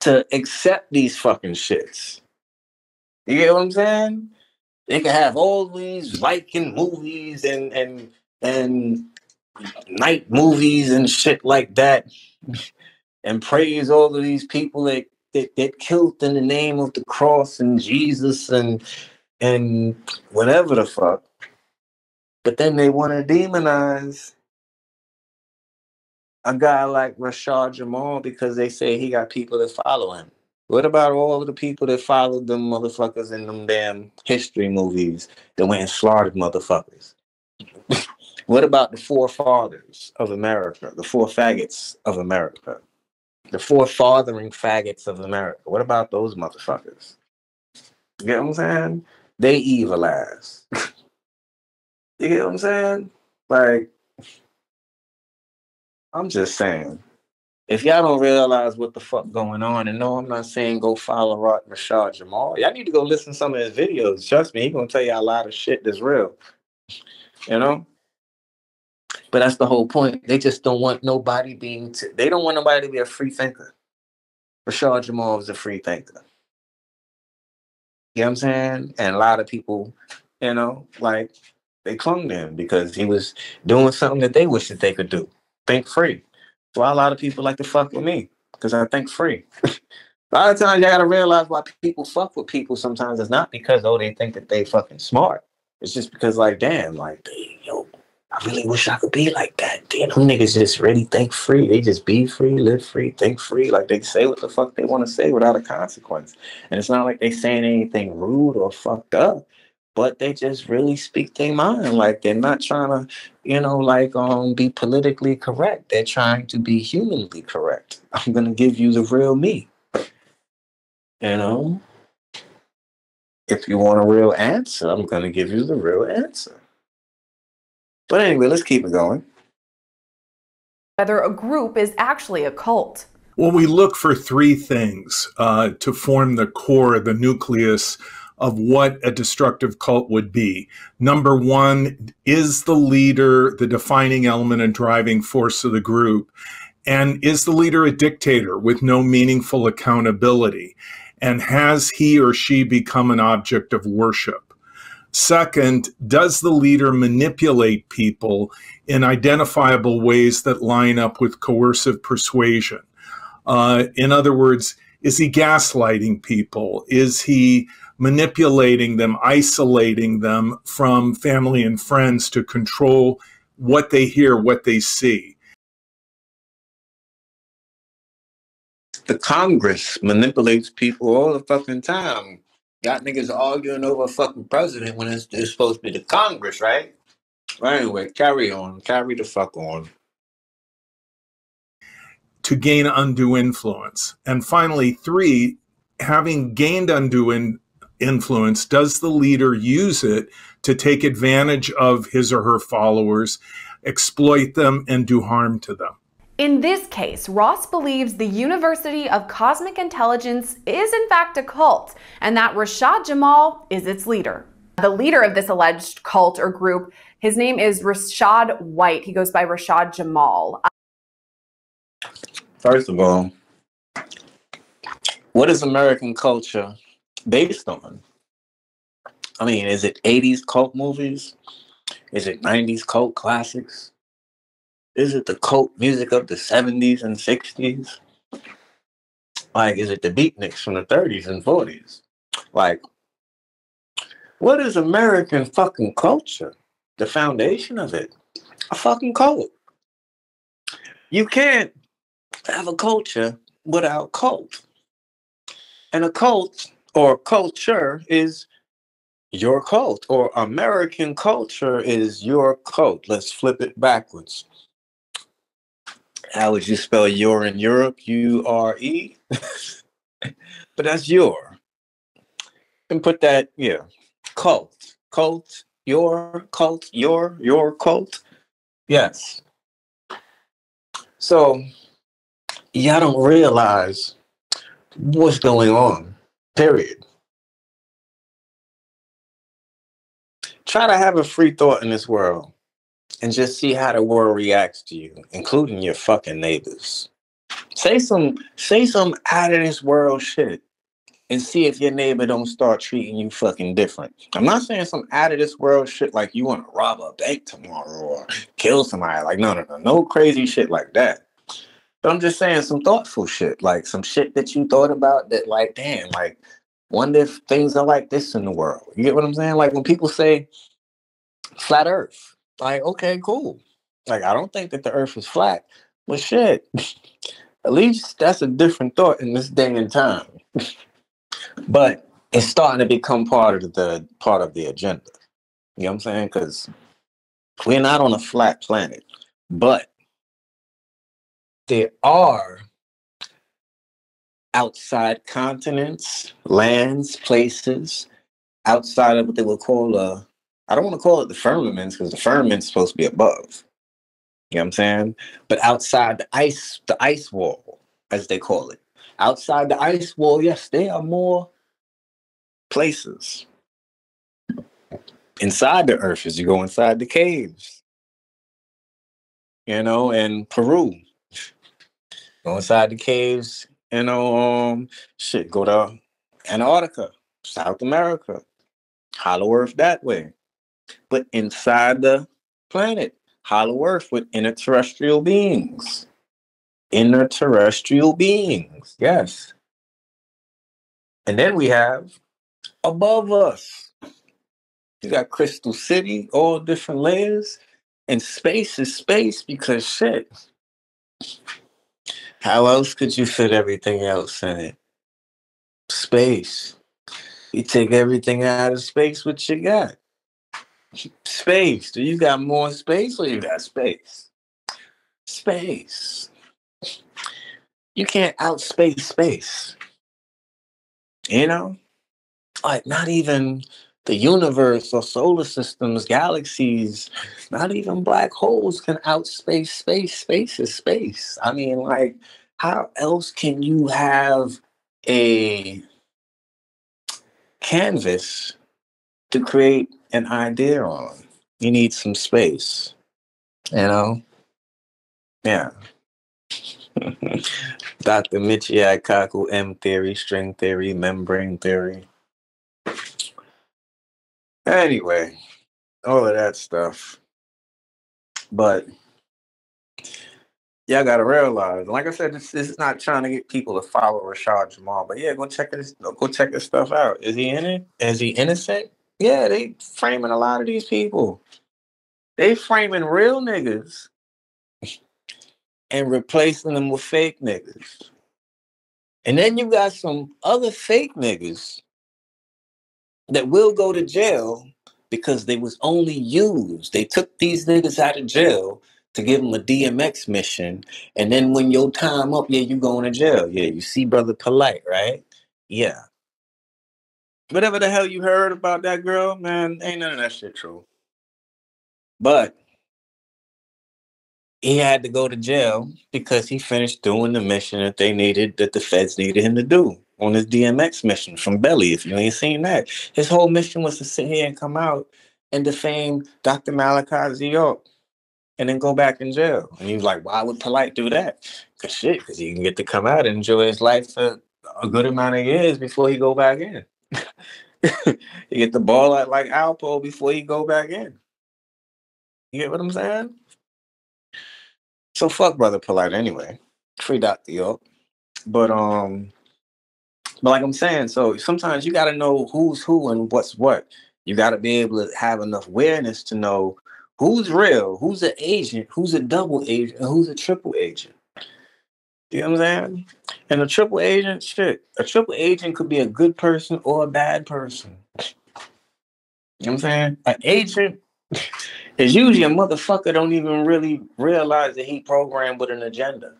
to accept these fucking shits. You get what I'm saying? They can have all these Viking movies and night movies and shit like that, and praise all of these people that killed in the name of the cross and Jesus and whatever the fuck. But then they want to demonize a guy like Rashaad Jamal because they say he got people that follow him. What about all of the people that followed them motherfuckers in them damn history movies that went and slaughtered motherfuckers? What about the forefathers of America, the four faggots of America, the forefathering faggots of America? What about those motherfuckers? You get what I'm saying? They evil ass. You get what I'm saying? Like, I'm just saying, if y'all don't realize what the fuck going on, and no, I'm not saying go follow Rashaad Jamal. Y'all need to go listen to some of his videos. Trust me, he's gonna tell y'all a lot of shit that's real. You know? But that's the whole point. They just don't want nobody they don't want nobody to be a free thinker. Rashaad Jamal is a free thinker. You know what I'm saying? And a lot of people, like, they clung to him because he was doing something that they wish that they could do. Think free. That's why a lot of people like to fuck with me, because I think free. A lot of times you gotta realize why people fuck with people sometimes. It's not because, they think that they fucking smart. It's just because, like, damn, like, I really wish I could be like that. Damn, them niggas just really think free. They just be free, live free, think free. Like, they say what the fuck they want to say without a consequence. And it's not like they saying anything rude or fucked up, but they just really speak their mind. Like, they're not trying to, be politically correct. They're trying to be humanly correct. I'm going to give you the real me. If you want a real answer, I'm going to give you the real answer. But anyway, let's keep it going. Whether a group is actually a cult. Well, we look for three things to form the core, the nucleus of what a destructive cult would be. Number one, is the leader the defining element and driving force of the group? And is the leader a dictator with no meaningful accountability? And has he or she become an object of worship? Second, does the leader manipulate people in identifiable ways that line up with coercive persuasion? In other words, is he gaslighting people? Is he manipulating them, isolating them from family and friends to control what they hear, what they see? The Congress manipulates people all the fucking time. Got niggas arguing over a fucking president when it's supposed to be the Congress, right? But anyway, carry on. Carry the fuck on. To gain undue influence. And finally, 3, having gained undue influence, does the leader use it to take advantage of his or her followers, exploit them, and do harm to them? In this case, Ross believes the University of Cosmic Intelligence is in fact a cult, and that Rashaad Jamal is its leader. The leader of this alleged cult or group, his name is Rashaad White. He goes by Rashaad Jamal. First of all, what is American culture based on? I mean, is it 80s cult movies? Is it 90s cult classics? Is it the cult music of the 70s and 60s? Like, is it the beatniks from the 30s and 40s? Like, what is American fucking culture? The foundation of it? A fucking cult. You can't have a culture without cult. And a cult or culture is your cult, or American culture is your cult. Let's flip it backwards. How would you spell your in Europe? U-R-E? But that's your. And put that, yeah. Cult. Cult. Your cult. Your cult. Yes. So, y'all don't realize what's going on. Period. Try to have a free thought in this world. And just see how the world reacts to you, including your fucking neighbors. Say some out of this world shit and see if your neighbor don't start treating you fucking different. I'm not saying some out of this world shit like you want to rob a bank tomorrow or kill somebody. Like, no crazy shit like that. But I'm just saying some thoughtful shit, like some shit that you thought about that, like, damn, like, wonder if things are like this in the world. You get what I'm saying? Like when people say flat earth. Like, okay, cool. Like, I don't think that the earth is flat, but shit, at least that's a different thought in this day and time. But it's starting to become part of the agenda. You know what I'm saying? Because we're not on a flat planet, but there are outside continents, lands, places outside of what they would call I don't want to call it the firmaments because the firmament's supposed to be above. You know what I'm saying? But outside the ice wall, as they call it. Outside the ice wall, yes, there are more places. Inside the earth, as you go inside the caves. You know, in Peru. Go inside the caves, you know, go to Antarctica, South America. Hollow Earth that way. But inside the planet, Hollow Earth with interterrestrial beings. Interterrestrial beings, yes. And then we have above us. You got Crystal City, all different layers. And space is space because shit. How else could you fit everything else in it? Space. You take everything out of space, what you got? Space. Do you got more space or you got space? Space. You can't outspace space. You know? Like, not even the universe or solar systems, galaxies, not even black holes can outspace space. Space is space. I mean, like, how else can you have a canvas to create an idea on? You need some space, you know? Yeah. Dr. Michio Kaku, M theory, string theory, membrane theory. Anyway, all of that stuff. But y'all gotta realize, like I said, this is not trying to get people to follow Rashaad Jamal. But yeah, go check this stuff out. Is he in it? Is he innocent? Yeah, they framing a lot of these people. They framing real niggas and replacing them with fake niggas. And then you got some other fake niggas that will go to jail because they was only used. They took these niggas out of jail to give them a DMX mission. And then when your time up, yeah, you going to jail. Yeah, you see Brother Polite, right? Yeah. Whatever the hell you heard about that girl, man, ain't none of that shit true. But he had to go to jail because he finished doing the mission that the feds needed him to do on his DMX mission from Belly. If you ain't seen that, his whole mission was to sit here and come out and defame Dr. Malachi Z. York and then go back in jail. And he was like, why would Polite do that? Because he can get to come out and enjoy his life for a good amount of years before he go back in. He get the ball out like Alpo before he go back in. You get what I'm saying? So fuck Brother Polite anyway. Free Dr. York. But like I'm saying, so sometimes you gotta know who's who and what's what. You gotta be able to have enough awareness to know who's real, who's an agent, who's a double agent, and who's a triple agent. You know what I'm saying? And a triple agent, a triple agent could be a good person or a bad person. You know what I'm saying? An agent is usually a motherfucker don't even really realize that he programmed with an agenda.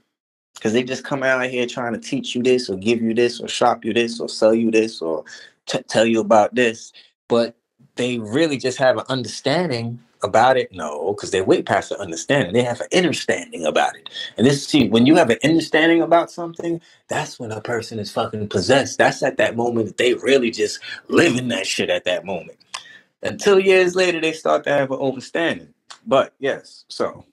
Because they just come out here trying to teach you this or give you this or shop you this or sell you this or tell you about this. But they really just have an understanding about it. No, because they're way past the understanding. They have an understanding about it. And when you have an understanding about something, that's when a person is fucking possessed. That's at that moment that they really just live in that shit at that moment. Until years later, they start to have an understanding. But yes, so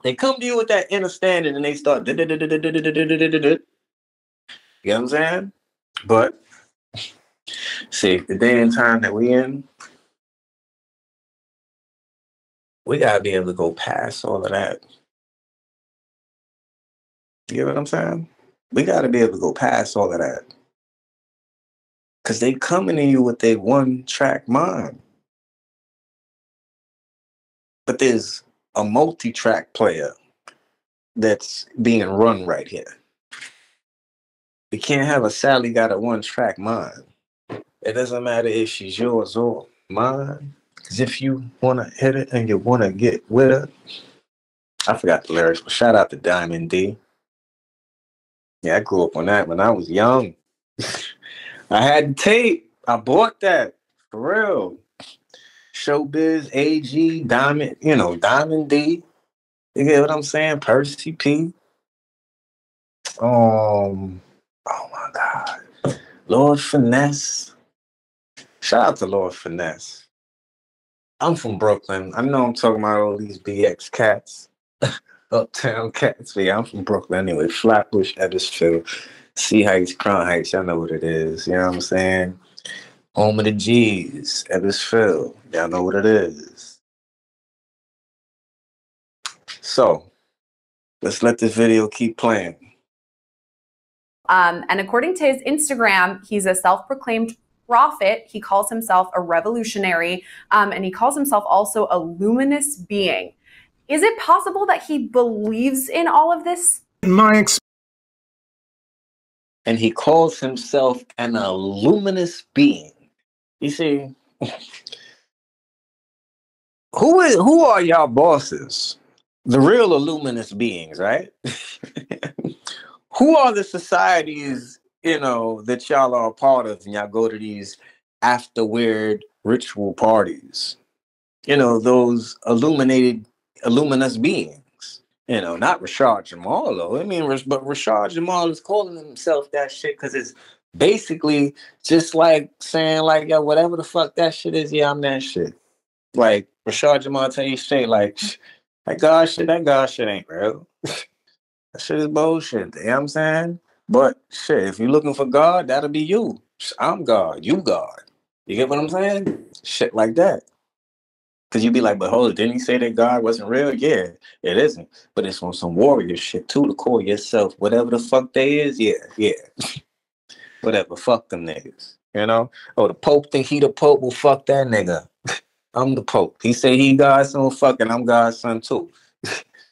they come to you with that understanding and they start. You know what I'm saying? But see, the day and time that we in, we gotta be able to go past all of that. You get what I'm saying? We gotta be able to go past all of that. Because they coming to you with their one-track mind. But there's a multi-track player that's being run right here. We can't have a Sally got a one-track mind. It doesn't matter if she's yours or mine. Because if you want to hit it and you want to get with her, I forgot the lyrics, but shout out to Diamond D. Yeah, I grew up on that when I was young. I had the tape. I bought that. For real. Showbiz, AG, Diamond, Diamond D. You get what I'm saying? Percy P. Oh my God. Lord Finesse. Shout out to Lord Finesse. I'm from Brooklyn. I know I'm talking about all these BX cats. Uptown cats. But yeah, I'm from Brooklyn anyway. Flatbush, Edgersfield, C Heights, Crown Heights. Y'all know what it is. You know what I'm saying? Home of the G's, Edgersfield. Y'all know what it is. So, let's let this video keep playing. And according to his Instagram, he's a self-proclaimed prophet. He calls himself a revolutionary, and he calls himself also a luminous being. Is it possible that he believes in all of this? And he calls himself an luminous being. You see, who are y'all bosses? The real luminous beings, right? Who are the societies, that y'all are a part of and y'all go to these after weird ritual parties? Those luminous beings. Not Rashaad Jamal, though. But Rashaad Jamal is calling himself that shit because it's basically just like saying, like, yo, whatever the fuck that shit is, yeah, I'm that shit. Like, Rashaad Jamal tell you straight, like, that God shit ain't real. That shit is bullshit. You know what I'm saying? But shit, if you're looking for God, that'll be you. I'm God. You God. You get what I'm saying? Shit like that. Because you'd be like, but hold it, didn't he say that God wasn't real? Yeah, it isn't. But it's on some warrior shit too, to call yourself whatever the fuck they is. Yeah. Whatever, fuck them niggas. You know? Oh, the Pope think he the Pope, well, fuck that nigga. I'm the Pope. He say he God's son, fucking I'm God's son too.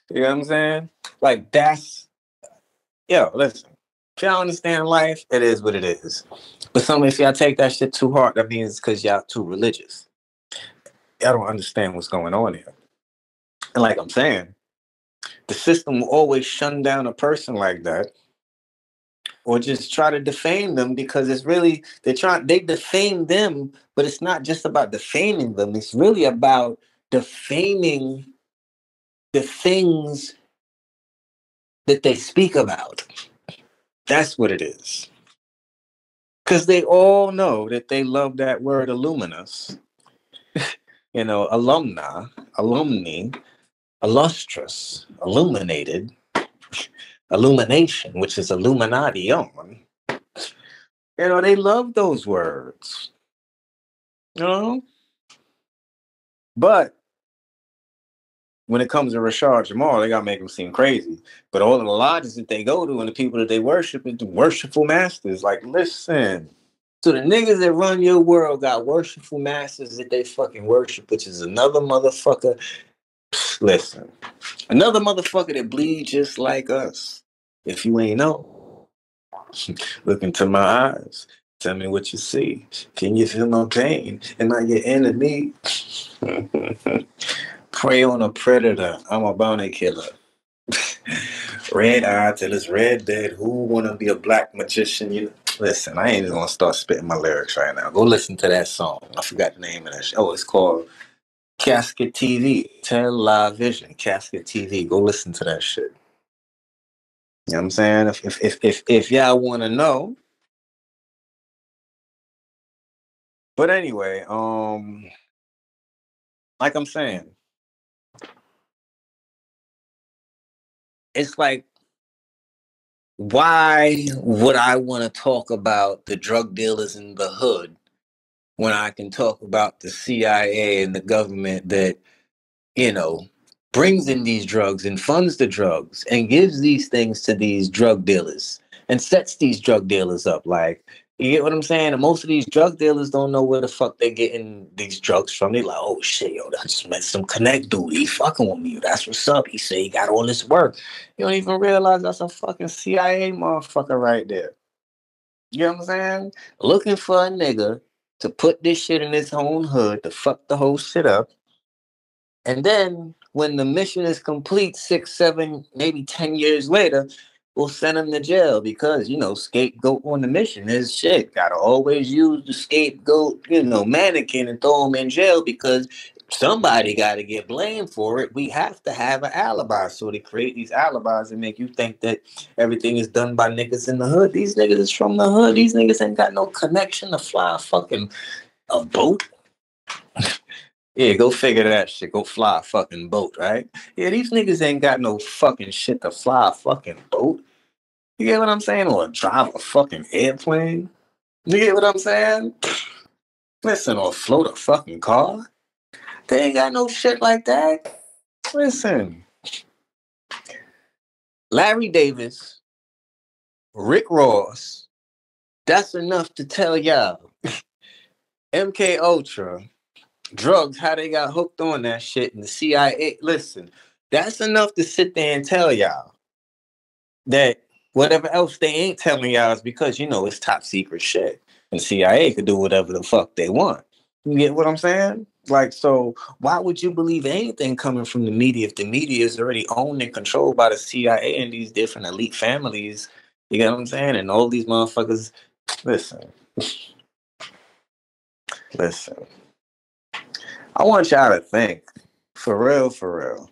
You know what I'm saying? Like, that's, yo, listen. If y'all understand life, it is what it is. But if y'all take that shit too hard, that means because y'all too religious. Y'all don't understand what's going on here. And like I'm saying, the system will always shun down a person like that, or just try to defame them, because it's really, they defame them, but it's not just about defaming them. It's really about defaming the things that they speak about. That's what it is. Because they all know that they love that word illuminous. You know, alumni, alumni, illustrious, illuminated, illumination, which is Illuminati on. You know, they love those words. You know? But when it comes to Rashaad Jamal, they gotta make him seem crazy. But all of the lodges that they go to and the people that they worship is the worshipful masters. Like, listen. So the niggas that run your world got worshipful masters that they fucking worship, which is another motherfucker. Listen. Another motherfucker that bleeds just like us. If you ain't know, look into my eyes. Tell me what you see. Can you feel my pain? Am I your enemy? Prey on a predator. I'm a bounty killer. Red eye till it's red dead. Who wanna be a black magician? You listen, I ain't even gonna start spitting my lyrics right now. Go listen to that song. I forgot the name of that shit. Oh, it's called Casket TV. Television. Casket TV. Go listen to that shit. You know what I'm saying? If y'all wanna know. But anyway, like I'm saying, it's like, why would I want to talk about the drug dealers in the hood when I can talk about the CIA and the government that, you know, brings in these drugs and funds the drugs and gives these things to these drug dealers and sets these drug dealers up? Like, you get what I'm saying? And most of these drug dealers don't know where the fuck they're getting these drugs from. They like, oh shit, yo, I just met some connect dude. He fucking with me. That's what's up. He say he got all this work. You don't even realize that's a fucking CIA motherfucker right there. You know what I'm saying? Looking for a nigga to put this shit in his own hood to fuck the whole shit up. And then when the mission is complete, 6, 7, maybe 10 years later, we'll send him to jail because, you know, scapegoat on the mission is shit. Gotta always use the scapegoat, you know, mannequin and throw him in jail because somebody got to get blamed for it. We have to have an alibi. So they create these alibis and make you think that everything is done by niggas in the hood. These niggas is from the hood. These niggas ain't got no connection to fly a boat. Yeah, go figure that shit. Go fly a fucking boat, right? Yeah, these niggas ain't got no fucking shit to fly a fucking boat. You get what I'm saying? Or drive a fucking airplane. You get what I'm saying? Listen, or float a fucking car. They ain't got no shit like that. Listen. Larry Davis, Rick Ross, that's enough to tell y'all. MK Ultra, drugs, how they got hooked on that shit, and the CIA. Listen, that's enough to sit there and tell y'all that whatever else they ain't telling y'all is because, you know, it's top secret shit. And CIA could do whatever the fuck they want. You get what I'm saying? Like, so why would you believe anything coming from the media if the media is already owned and controlled by the CIA and these different elite families? You get what I'm saying? And all these motherfuckers, listen. Listen. I want y'all to think. For real, for real.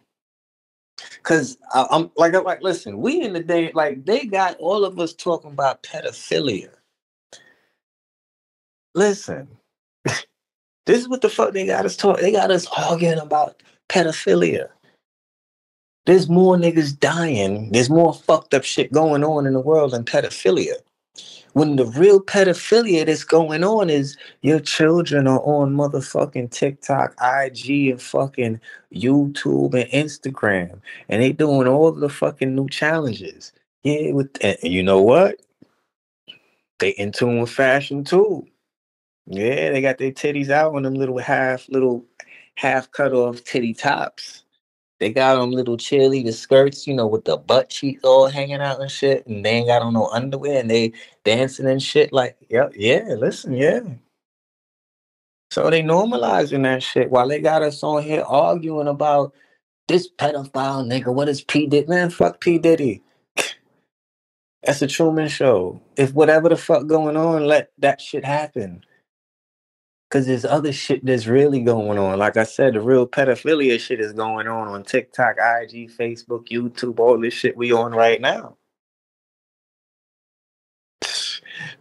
Cause I'm like, listen, we in the day, like they got all of us talking about pedophilia. Listen, this is what the fuck they got us talking. They got us arguing about pedophilia. There's more niggas dying. There's more fucked up shit going on in the world than pedophilia. When the real pedophilia that's going on is your children are on motherfucking TikTok, IG, and fucking YouTube and Instagram, and they doing all the fucking new challenges. Yeah, and you know what? They in tune with fashion too. Yeah, they got their titties out on them little half cut off titty tops. They got them little cheerleader skirts, you know, with the butt cheeks all hanging out and shit, and they ain't got on no underwear, and they dancing and shit. Like, yeah, listen, yeah. So they normalizing that shit while they got us on here arguing about this pedophile nigga. What is P Diddy? Man, fuck P Diddy. That's a Truman Show. If whatever the fuck going on, let that shit happen. Because there's other shit that's really going on. Like I said, the real pedophilia shit is going on TikTok, IG, Facebook, YouTube, all this shit we on right now.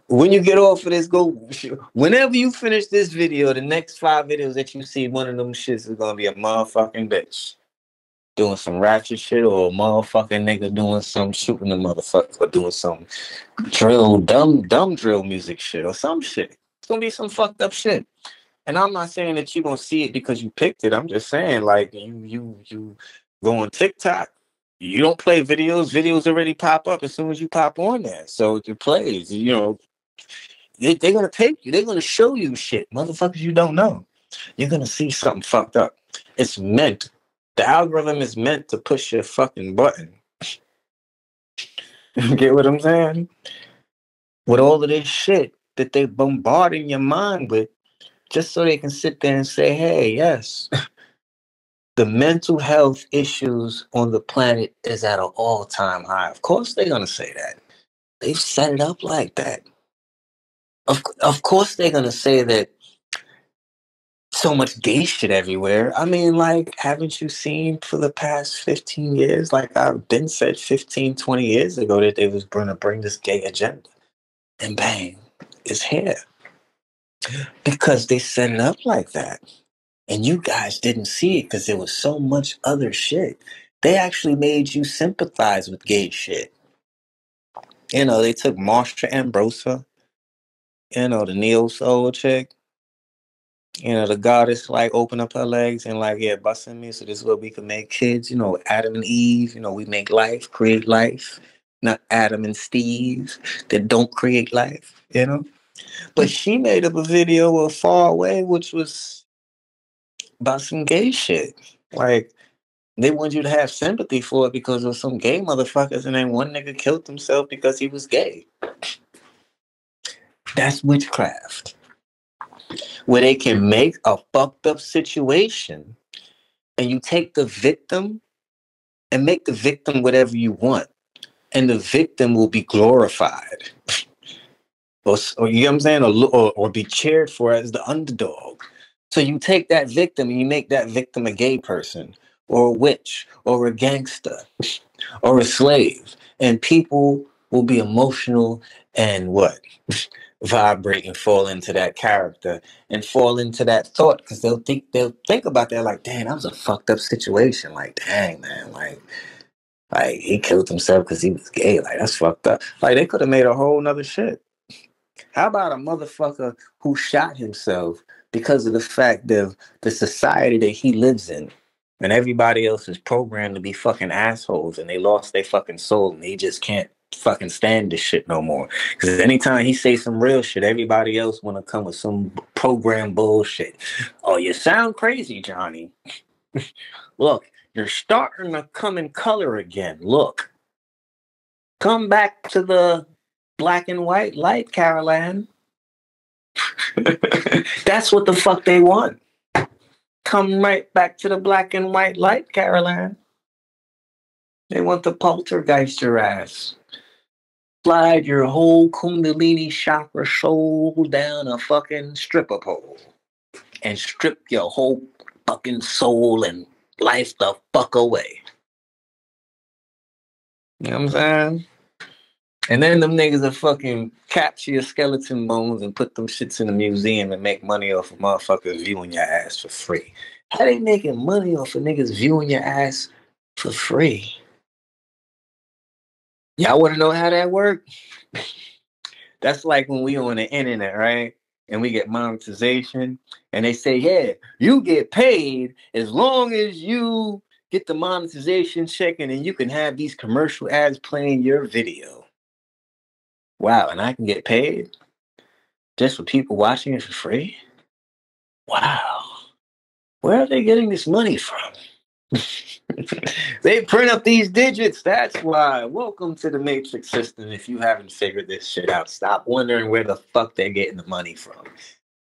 When you get off of this, whenever you finish this video, the next 5 videos that you see, one of them shits is going to be a motherfucking bitch doing some ratchet shit, or a motherfucking nigga doing some shooting the motherfucker, or doing some dumb drill music shit, or some shit. It's going to be some fucked up shit. And I'm not saying that you're gonna see it because you picked it. I'm just saying, like, you go on TikTok, you don't play videos. Videos already pop up as soon as you pop on there. So it plays. You know, they're gonna take you. They're gonna show you shit, motherfuckers you don't know. You're gonna see something fucked up. It's meant. The algorithm is meant to push your fucking button. Get what I'm saying? With all of this shit that they bombarding your mind with, just so they can sit there and say, hey, yes, the mental health issues on the planet is at an all-time high. Of course they're going to say that. They've set it up like that. Of course they're going to say that so much gay shit everywhere. I mean, like, haven't you seen for the past 15 years? Like, I've been said 15, 20 years ago that they was going to bring this gay agenda. And bang, it's here. Because they set it up like that. And you guys didn't see it because there was so much other shit. They actually made you sympathize with gay shit. You know, they took Marsha Ambrosia, you know, the neo soul chick. You know, the goddess, like, open up her legs and, like, yeah, busting me. So this is where we can make kids. You know, Adam and Eve. You know, we make life, create life. Not Adam and Steve that don't create life, you know. But she made up a video of Far Away, which was about some gay shit. Like, they want you to have sympathy for it because of some gay motherfuckers, and then one nigga killed himself because he was gay. That's witchcraft. Where they can make a fucked up situation, and you take the victim and make the victim whatever you want, and the victim will be glorified. Or you know what I'm saying? Or be cheered for as the underdog. So you take that victim and you make that victim a gay person, or a witch, or a gangster, or a slave. And people will be emotional and what? Vibrate and fall into that character and fall into that thought, because they'll think about that like, damn, that was a fucked up situation. Like, dang, man, like he killed himself because he was gay. Like, that's fucked up. Like, they could have made a whole nother shit. How about a motherfucker who shot himself because of the fact of the society that he lives in, and everybody else is programmed to be fucking assholes, and they lost their fucking soul, and they just can't fucking stand this shit no more? Because anytime he say some real shit, everybody else want to come with some program bullshit. Oh, you sound crazy, Johnny. Look, you're starting to come in color again. Look, come back to the black and white light, Caroline. That's what the fuck they want. Come right back to the black and white light, Caroline. They want to poltergeist your ass. Slide your whole Kundalini chakra soul down a fucking stripper pole and strip your whole fucking soul and life the fuck away. You know what I'm saying? And then them niggas will fucking capture your skeleton bones and put them shits in the museum and make money off of motherfuckers viewing your ass for free. How they making money off of niggas viewing your ass for free? Y'all want to know how that works? That's like when we on the internet, right? And we get monetization, and they say, yeah, you get paid as long as you get the monetization check, and then you can have these commercial ads playing your video. Wow, and I can get paid just for people watching it for free? Wow. Where are they getting this money from? They print up these digits. That's why. Welcome to the matrix system. If you haven't figured this shit out, stop wondering where the fuck they're getting the money from.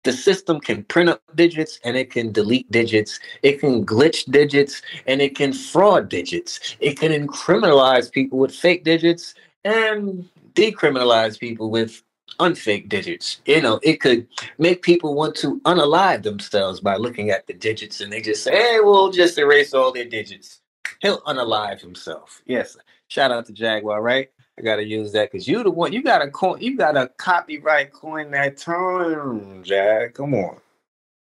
The system can print up digits and it can delete digits. It can glitch digits and it can fraud digits. It can criminalize people with fake digits and decriminalize people with unfake digits. You know, it could make people want to unalive themselves by looking at the digits, and they just say, hey, we'll just erase all their digits. He'll unalive himself. Yes. Shout out to Jaguar, right? I gotta use that because you the one, you gotta copyright coin that term, Jag. Come on.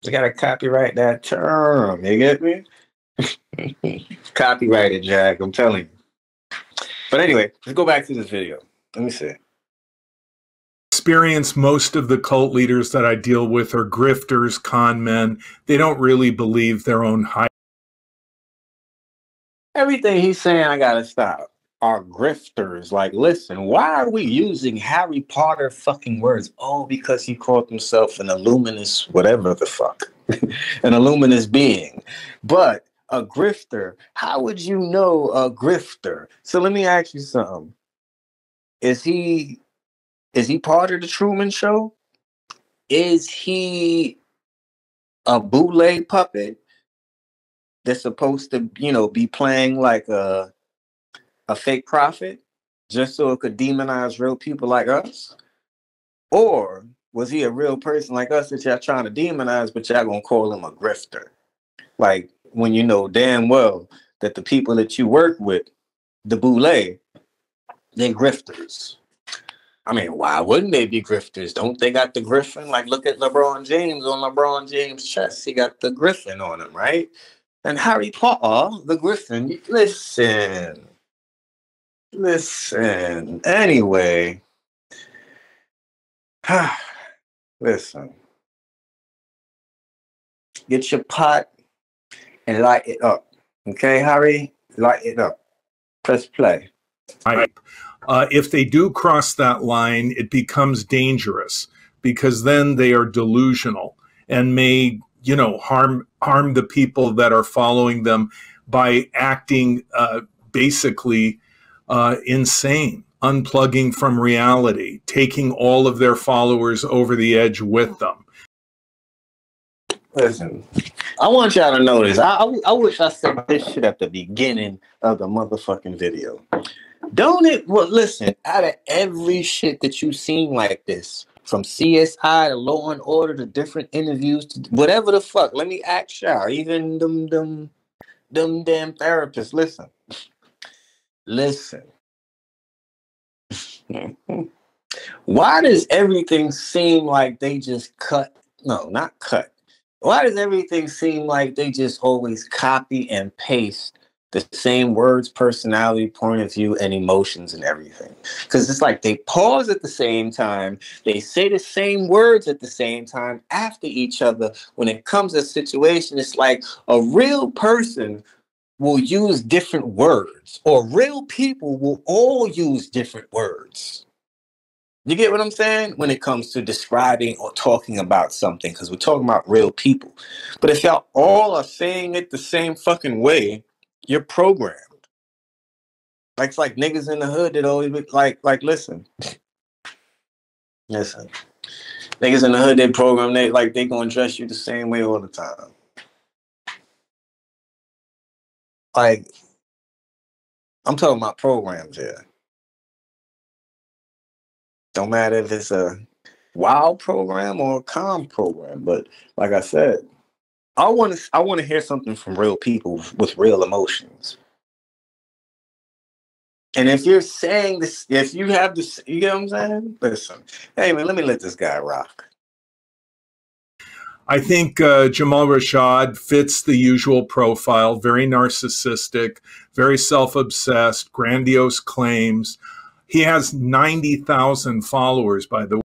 You gotta copyright that term. You get me? Copyright it, Jag. I'm telling you. But anyway, let's go back to this video. Let me see. Experience, most of the cult leaders that I deal with are grifters, con men. They don't really believe their own hype. Everything he's saying, I gotta stop. Are grifters. Like, listen, why are we using Harry Potter fucking words? Oh, because he called himself an illuminous, whatever the fuck, an illuminous being. But a grifter, how would you know a grifter? So let me ask you something. Is he part of the Truman Show? Is he a boule puppet that's supposed to, you know, be playing like a fake prophet just so it could demonize real people like us? Or was he a real person like us that y'all trying to demonize, but y'all gonna call him a grifter? Like, when you know damn well that the people that you work with, the boule, they grifters. I mean, why wouldn't they be grifters? Don't they got the griffin? Like, look at LeBron James on LeBron James' chest. He got the griffin on him, right? And Harry Potter, the griffin. Listen. Anyway, listen. Get your pot and light it up. Okay, Harry? Light it up. Press play. If they do cross that line, it becomes dangerous because then they are delusional and may, you know, harm the people that are following them by acting basically insane, unplugging from reality, taking all of their followers over the edge with them. Listen, I want y'all to know this. I wish I said this shit at the beginning of the motherfucking video. Don't it? Well, listen, out of every shit that you've seen like this, from CSI to Law and Order to different interviews to whatever the fuck, let me ask y'all, even them damn therapists, listen. Why does everything seem like they just cut? No, not cut. Why does everything seem like they just always copy and paste the same words, personality, point of view, and emotions and everything? Because it's like they pause at the same time. They say the same words at the same time after each other. When it comes to a situation, it's like a real person will use different words, or real people will all use different words. You get what I'm saying? When it comes to describing or talking about something, because we're talking about real people. But if y'all all are saying it the same fucking way, you're programmed. Like, it's like niggas in the hood that always be like, listen. Niggas in the hood, they program, they gonna dress you the same way all the time. Like, I'm talking about programs here. Don't matter if it's a wild program or a calm program, but like I said, I want to hear something from real people with real emotions. And if you're saying this, if you have this, you get what I'm saying? Listen, hey man, let me let this guy rock. I think Jamal Rashaad fits the usual profile, very narcissistic, very self-obsessed, grandiose claims. He has 90,000 followers, by the way.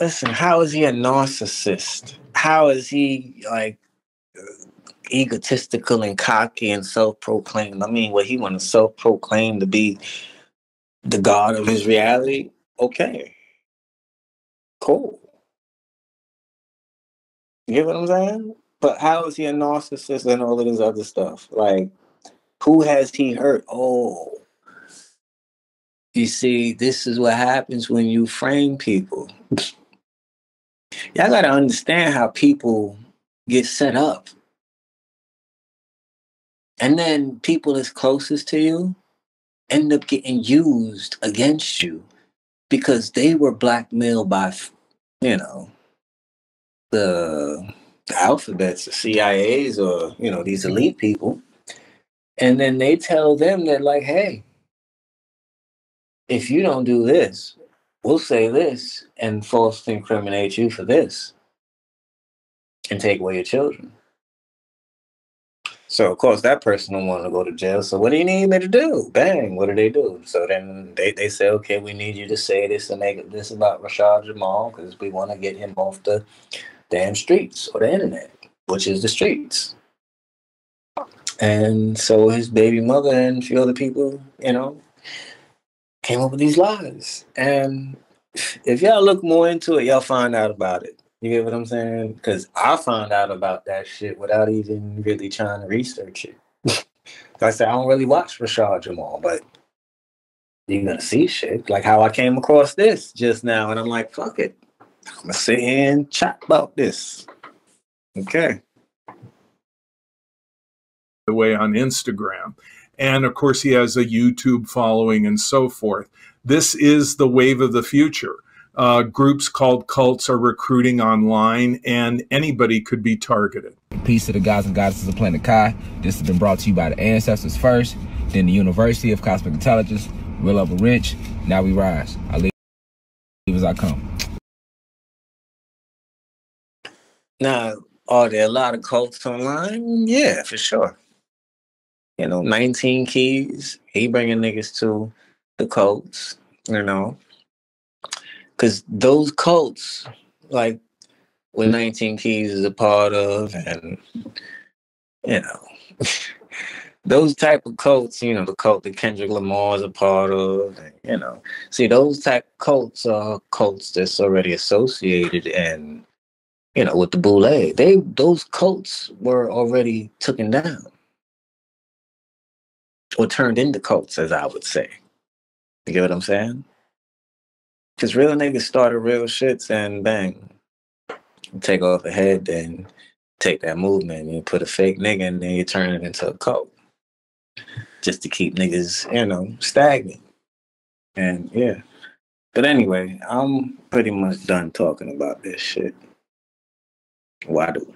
listen, how is he a narcissist? How is he like egotistical and cocky and self-proclaimed? I mean, what he want to self-proclaim to be the god of his reality? Okay, cool. You get what I'm saying? But how is he a narcissist and all of this other stuff? Like, who has he hurt? Oh, you see, this is what happens when you frame people. Y'all got to understand how people get set up. And then people as closest to you end up getting used against you because they were blackmailed by, you know, the alphabets, the CIAs, or, you know, these elite people. And then they tell them that, like, hey, if you don't do this, we'll say this and falsely incriminate you for this and take away your children. So, of course, that person don't want to go to jail. So what do you need me to do? Bang, what do? So then they say, okay, we need you to say this and make this about Rashaad Jamal because we want to get him off the damn streets or the internet, which is the streets. And so his baby mother and a few other people, you know, came up with these lies. And if y'all look more into it, y'all find out about it. You get what I'm saying? Because I found out about that shit without even really trying to research it. Like I said, I don't really watch Rashaad Jamal, but you're going to see shit. Like how I came across this just now, and I'm like, fuck it. I'm going to sit here and chat about this. Okay. The way on Instagram. And of course, he has a YouTube following and so forth. This is the wave of the future. Groups called cults are recruiting online, and anybody could be targeted. Peace to the gods and goddesses of Planet Kai. This has been brought to you by the ancestors first, then the University of Cosmic Intelligence, Real Upper Rich. Now we rise. I leave as I come. Now, are there a lot of cults online? Yeah, for sure. You know, 19 Keys, he bringing niggas to the cults, you know. Because those cults, like what 19 Keys is a part of, and, you know, those type of cults, you know, the cult that Kendrick Lamar is a part of, and, you know. See, those type of cults are cults that's already associated and, you know, with the boule. Those cults were already taken down. Or turned into cults, as I would say. You get what I'm saying? Because real niggas started real shits and bang, take off ahead and take that movement and you put a fake nigga and then you turn it into a cult. Just to keep niggas, you know, stagnant. And yeah. But anyway, I'm pretty much done talking about this shit. Why do?